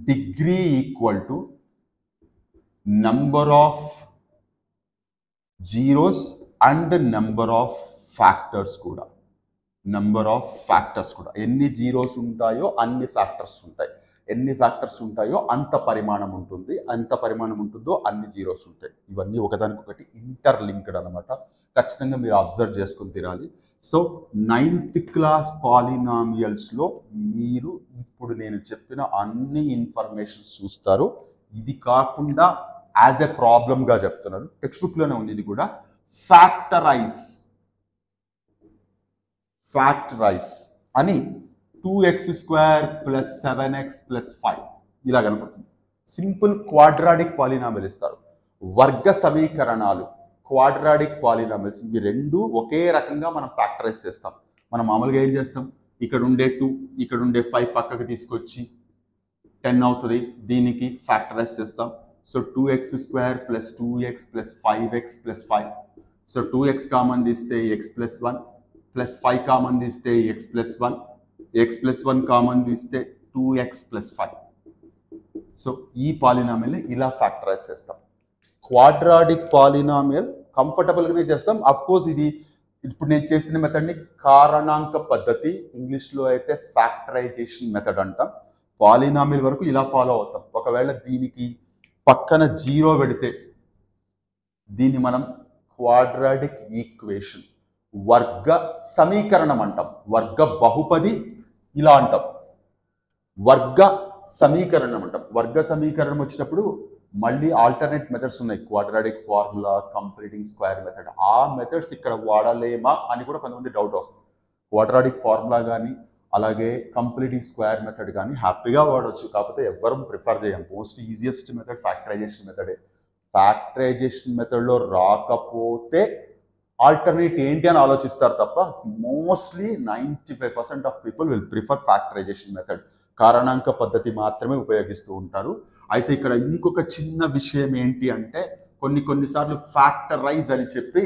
degree equal to number of zeros and number of factors కూడా. ఎన్ని జీరోస్ ఉంటాయో అన్ని ఫ్యాక్టర్స్ ఉంటాయి, ఎన్ని ఫ్యాక్టర్స్ ఉంటాయో అంత పరిమాణం ఉంటుంది, అంత పరిమాణం ఉంటుందో అన్ని జీరోస్ ఉంటాయి. ఇవన్నీ ఒకదానికొకటి ఇంటర్లింక్డ్ అనమాట. ఖచ్చితంగా మీరు అబ్జర్వ్ చేసుకుని తినాలి. సో 9th క్లాస్ పాలినామియల్స్లో మీరు ఇప్పుడు నేను చెప్పిన అన్ని ఇన్ఫర్మేషన్స్ చూస్తారు. ఇది కాకుండా యాజ్ ఎ ప్రాబ్లమ్గా చెప్తున్నారు, టెక్స్ట్ బుక్లోనే ఉంది. ఇది కూడా ఫ్యాక్టరైజ్ అని 2x² + 7x + 5 ఇలా కనపడుతుంది. సింపుల్ క్వాడ్రాటిక్ పాలినామిల్ ఇస్తారు. వర్గ సమీకరణాలు, క్వాడ్రాటిక్ పాలినామిల్స్, ఇవి రెండు ఒకే రకంగా మనం ఫ్యాక్టరైజ్ చేస్తాం. మనం మామూలుగా ఏం చేస్తాం, ఇక్కడ ఉండే 2, ఇక్కడ ఉండే 5 పక్కకు తీసుకొచ్చి 10 అవుతుంది, దీనికి ఫ్యాక్టరైజ్ చేస్తాం. So 2x² + 2x + 5x + 5. So 2x common తీస్తే x + 1 + 5 కామన్ తీస్తే x + 1, x + 1 కామన్ తీస్తే 2x + 5. సో ఈ పాలినామిల్ని ఇలా ఫ్యాక్టరైజ్ చేస్తాం. క్వాడ్రాటిక్ పాలినామియల్ కంఫర్టబుల్గానే చేస్తాం. అఫ్ కోర్స్ ఇది ఇప్పుడు నేను చేసిన మెథడ్ని కారణాంక పద్ధతి, ఇంగ్లీష్లో అయితే ఫ్యాక్టరైజేషన్ మెథడ్ అంటాం. పాలినామిల్ వరకు ఇలా ఫాలో అవుతాం. ఒకవేళ దీనికి పక్కన 0 పెడితే దీన్ని మనం క్వాడ్రాటిక్ ఈక్వేషన్, వర్గ సమీకరణం అంటాం. వర్గ బహుపది ఇలా అంటాం, వర్గ సమీకరణం అంటాం. వర్గ సమీకరణం వచ్చినప్పుడు మళ్ళీ ఆల్టర్నేట్ మెథడ్స్ ఉన్నాయి. Quadratic formula, completing square method. ఆ మెథడ్స్ ఇక్కడ వాడలేమా అని కూడా కొంతమంది డౌట్ వస్తుంది. క్వాడ్రాటిక్ ఫార్ములా కానీ అలాగే కంప్లీటింగ్ స్క్వేర్ మెథడ్ కానీ హ్యాపీగా వాడవచ్చు. కాకపోతే ఎవ్వరం ప్రిఫర్ చేయం. మోస్ట్ ఈజియెస్ట్ మెథడ్ ఫ్యాక్టరైజేషన్ మెథడే. ఫ్యాక్టరైజేషన్ మెథడ్లో రాకపోతే ఆల్టర్నేట్ ఏంటి అని ఆలోచిస్తారు తప్ప mostly 95% of people will prefer factorisation method. కారణాంక పద్ధతి మాత్రమే ఉపయోగిస్తూ ఉంటారు. అయితే ఇక్కడ ఇంకొక చిన్న విషయం ఏంటి అంటే, కొన్నిసార్లు ఫ్యాక్టరైజ్ అని చెప్పి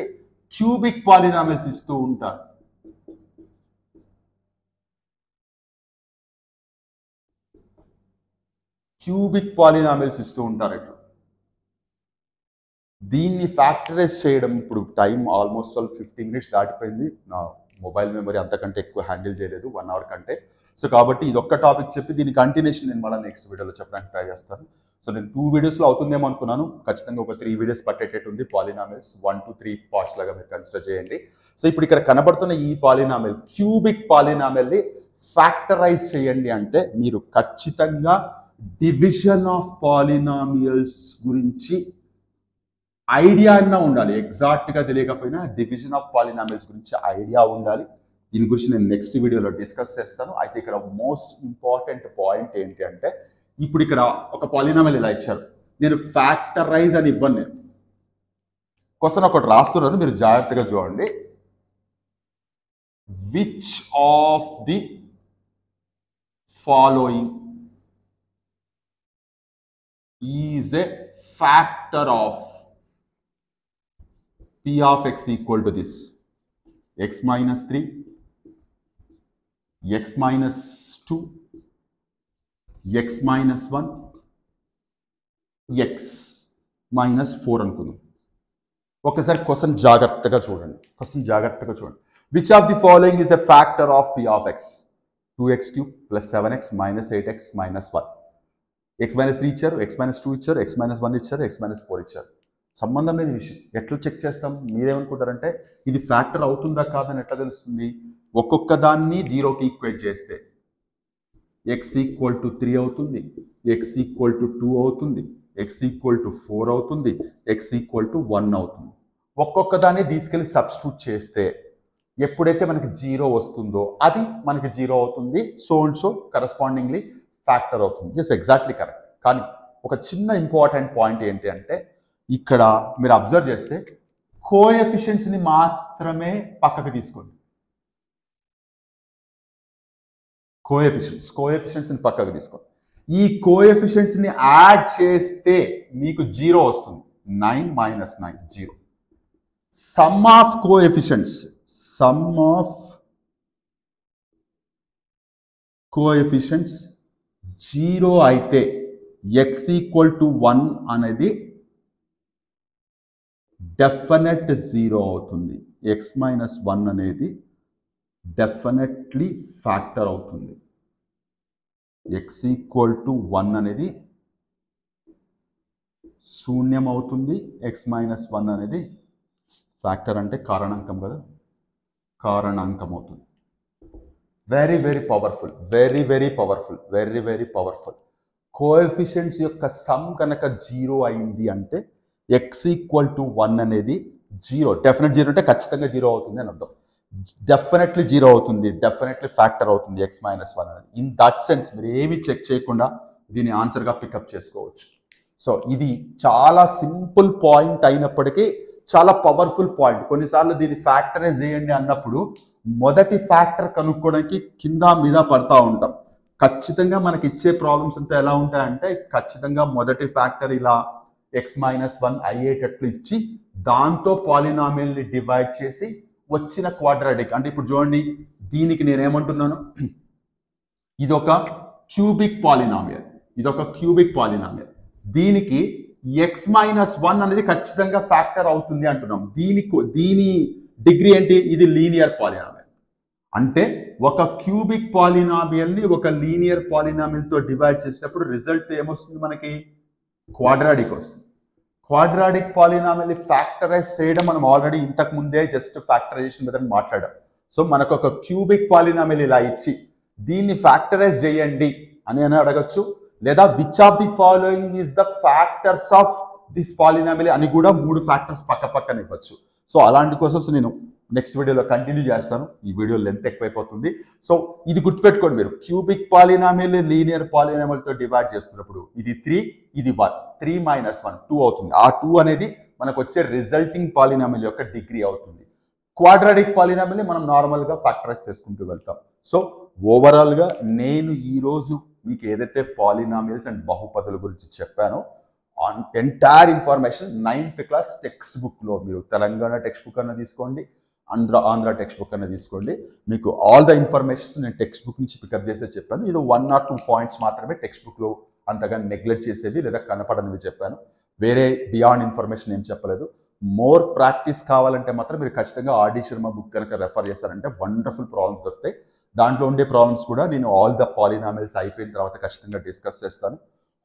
క్యూబిక్ పాలినామిల్స్ ఇస్తూ ఉంటారు. ఇట్లా దీన్ని ఫ్యాక్టరైజ్ చేయడం, ఇప్పుడు టైం ఆల్మోస్ట్ 15 మినిట్స్ దాటిపోయింది. నా మొబైల్ మెమరీ అంతకంటే ఎక్కువ హ్యాండిల్ చేయలేదు, 1 అవర్ కంటే. సో కాబట్టి ఇది ఒక్క టాపిక్ చెప్పి దీని కంటిన్యూషన్ నేను మళ్ళీ నెక్స్ట్ వీడియోలో చెప్పడానికి ట్రై చేస్తాను. సో నేను 2 వీడియోస్లో అవుతుందేమో అనుకున్నాను. ఖచ్చితంగా ఒక 3 వీడియోస్ పట్టేటట్టు ఉంది. పాలినామిల్స్ 1 to 3 పార్ట్స్ లాగా మీరు కన్సిడర్ చేయండి. సో ఇప్పుడు ఇక్కడ కనబడుతున్న ఈ పాలినామిల్, క్యూబిక్ పాలినామిల్ని ఫ్యాక్టరైజ్ చేయండి అంటే మీరు ఖచ్చితంగా డివిజన్ ఆఫ్ పాలినామియల్స్ గురించి ఐడియా అన్నా ఉండాలి. ఎగ్జాక్ట్గా తెలియకపోయినా డివిజన్ ఆఫ్ పాలినామిల్స్ గురించి ఐడియా ఉండాలి. దీని గురించి నేను నెక్స్ట్ వీడియోలో డిస్కస్ చేస్తాను. అయితే ఇక్కడ మోస్ట్ ఇంపార్టెంట్ పాయింట్ ఏంటి అంటే, ఇప్పుడు ఇక్కడ ఒక పాలినామిల్ ఇలా ఇచ్చారు, నేను ఫ్యాక్టరైజ్ అని ఇవ్వను. నేను క్వశ్చన్ ఒకటి రాస్తున్నాను, మీరు జాగ్రత్తగా చూడండి. Which of the following is a factor of P of x equal to this. x minus 3, x minus 2, x minus 1, x minus 4 అనుకుందాం. ఒకసారి క్వశ్చన్ జాగ్రత్తగా చూడండి. Which of the following is a factor of p of x? 2x cube plus 7x minus 8x minus 1. x minus 3 ఇచ్చారు, x minus 2 ఇచ్చారు, x minus 1 ఇచ్చారు, x minus 4 ఇచ్చారు. సంబంధం లేని విషయం. ఎట్లా చెక్ చేస్తాం? మీరేమనుకుంటారంటే ఇది ఫ్యాక్టర్ అవుతుందా కాదని ఎట్లా తెలుస్తుంది? ఒక్కొక్క దాన్ని జీరోకి ఈక్వేట్ చేస్తే x ఈక్వల్ టు 3 అవుతుంది, x ఈక్వల్ టు 2 అవుతుంది, x ఈక్వల్ టు 4 అవుతుంది, x ఈక్వల్ టు 1 అవుతుంది. ఒక్కొక్క దాన్ని తీసుకెళ్ళి సబ్స్టిట్యూట్ చేస్తే ఎప్పుడైతే మనకి 0 వస్తుందో అది మనకి 0 అవుతుంది. So and so correspondingly factor అవుతుంది. Yes, exactly correct. కానీ ఒక చిన్న ఇంపార్టెంట్ పాయింట్ ఏంటి అంటే ఇక్కడ మీరు అబ్జర్వ్ చేస్తే కోఎఫిషియెంట్స్ని మాత్రమే పక్కకి తీసుకోండి. కోఎఫిషియెంట్స్ని పక్కకు తీసుకోండి. ఈ కోఎఫిషియెంట్స్ని యాడ్ చేస్తే మీకు 0 వస్తుంది. 9 minus 9 0. సమ్ ఆఫ్ కోఎఫిషియెంట్స్ 0 అయితే x ఈక్వల్ టు 1 అనేది డెఫినెట్ 0 అవుతుంది. x minus 1 అనేది డెఫినెట్లీ ఫ్యాక్టర్ అవుతుంది. x ఈక్వల్ టు 1 అనేది శూన్యం అవుతుంది. x minus 1 అనేది ఫ్యాక్టర్ అంటే కారణాంకం కదా, కారణాంకం అవుతుంది. Very very powerful, very powerful. Coefficients యొక్క సమ్ కనుక 0 అయింది అంటే x ఈక్వల్ టు 1 అనేది 0, డెఫినెట్ 0 అంటే ఖచ్చితంగా 0 అవుతుంది అని అర్థం. డెఫినెట్లీ 0 అవుతుంది, డెఫినెట్లీ ఫ్యాక్టర్ అవుతుంది x minus 1 అనేది. ఇన్ దట్ సెన్స్ మీరు ఏమి చెక్ చేయకుండా దీని ఆన్సర్గా పికప్ చేసుకోవచ్చు. సో ఇది చాలా సింపుల్ పాయింట్ అయినప్పటికీ చాలా పవర్ఫుల్ పాయింట్. కొన్నిసార్లు దీన్ని ఫ్యాక్టరైజ్ చేయండి అన్నప్పుడు మొదటి ఫ్యాక్టర్ కనుక్కోవడానికి కింద మీద పడతా ఉంటాం. ఖచ్చితంగా మనకి ఇచ్చే ప్రాబ్లమ్స్ అంతా ఎలా ఉంటాయంటే ఖచ్చితంగా మొదటి ఫ్యాక్టర్ ఇలా x minus 1 అయ్యేటట్లు ఇచ్చి దాంతో పాలినామియల్ని డివైడ్ చేసి వచ్చిన క్వాడ్రాటిక్. అంటే ఇప్పుడు చూడండి, దీనికి నేనేమంటున్నాను, ఇదొక క్యూబిక్ పాలినామియల్, దీనికి x minus 1 అనేది ఖచ్చితంగా ఫ్యాక్టర్ అవుతుంది అంటున్నాం. దీని డిగ్రీ ఏంటి? ఇది లీనియర్ పాలినామియల్. అంటే ఒక క్యూబిక్ పాలినామియల్ని ఒక లీనియర్ పాలినామియల్తో డివైడ్ చేసినప్పుడు రిజల్ట్ ఏమొస్తుంది? మనకి క్వాడ్రాటిక్ వస్తుంది. క్వాడ్రాటిక్ పాలినామియల్ని ఫ్యాక్టరైజ్ చేయడం మనం ఆల్రెడీ ఇంతకు ముందే జస్ట్ ఫ్యాక్టరైజేషన్ మీద మాట్లాడాం. సో మనకు ఒక క్యూబిక్ పాలినామియల్ ఇలా ఇచ్చి దీన్ని ఫ్యాక్టరైజ్ చేయండి అని అడగచ్చు, లేదా which of the following is the factors of this polynomial అని కూడా 3 ఫ్యాక్టర్స్ పక్కన ఇవ్వచ్చు. సో అలాంటి క్వశ్చన్స్ నేను నెక్స్ట్ వీడియోలో కంటిన్యూ చేస్తాను. ఈ వీడియో లెంత్ ఎక్కువైపోతుంది. సో ఇది గుర్తుపెట్టుకోండి మీరు, క్యూబిక్ పాలినామియల్ లీనియర్ పాలినామియల్తో డివైడ్ చేస్తున్నప్పుడు ఇది 3, ఇది 1, 3 minus 1 2 అవుతుంది. ఆ 2 అనేది మనకు వచ్చే రిజల్టింగ్ పాలినామియల్ యొక్క డిగ్రీ అవుతుంది. క్వాడ్రాటిక్ పాలినామియల్ని మనం నార్మల్గా ఫ్యాక్టరైజ్ చేసుకుంటూ వెళ్తాం. సో ఓవరాల్గా నేను ఈరోజు మీకు ఏదైతే పాలినామియల్స్ అండ్ బహుపదుల గురించి చెప్పానో entire information 9th class text బుక్లో, మీరు తెలంగాణ టెక్స్ట్ బుక్ అన్న తీసుకోండి, ఆంధ్ర టెక్స్ట్ బుక్ అన్న తీసుకోండి, మీకు ఆల్ ద ఇన్ఫర్మేషన్స్ నేను టెక్స్ట్ బుక్ నుంచి పికప్ చేసే చెప్పాను. ఇది 1 or 2 పాయింట్స్ మాత్రమే టెక్స్ట్ బుక్లో అంతగా నెగ్లెక్ట్ చేసేవి లేదా కనపడనివి చెప్పాను. వేరే బియాండ్ ఇన్ఫర్మేషన్ ఏం చెప్పలేదు. మోర్ ప్రాక్టీస్ కావాలంటే మాత్రం మీరు ఖచ్చితంగా ఆర్డి శర్మ బుక్ కనుక రెఫర్ చేశారంటే వండర్ఫుల్ ప్రాబ్లమ్స్ దొరుకుతాయి. దాంట్లో ఉండే ప్రాబ్లమ్స్ కూడా నేను ఆల్ ద పాలినామియల్స్ అయిపోయిన తర్వాత ఖచ్చితంగా డిస్కస్ చేస్తాను.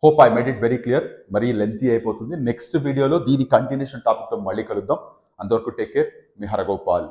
Hope I made it very clear. మరీ లెంతీ అయిపోతుంది. నెక్స్ట్ వీడియోలో దీని కంటిన్యూషన్ టాపిక్తో మళ్ళీ కలుద్దాం. అంతవరకు టేక్ కేర్. మీ హరగోపాల్.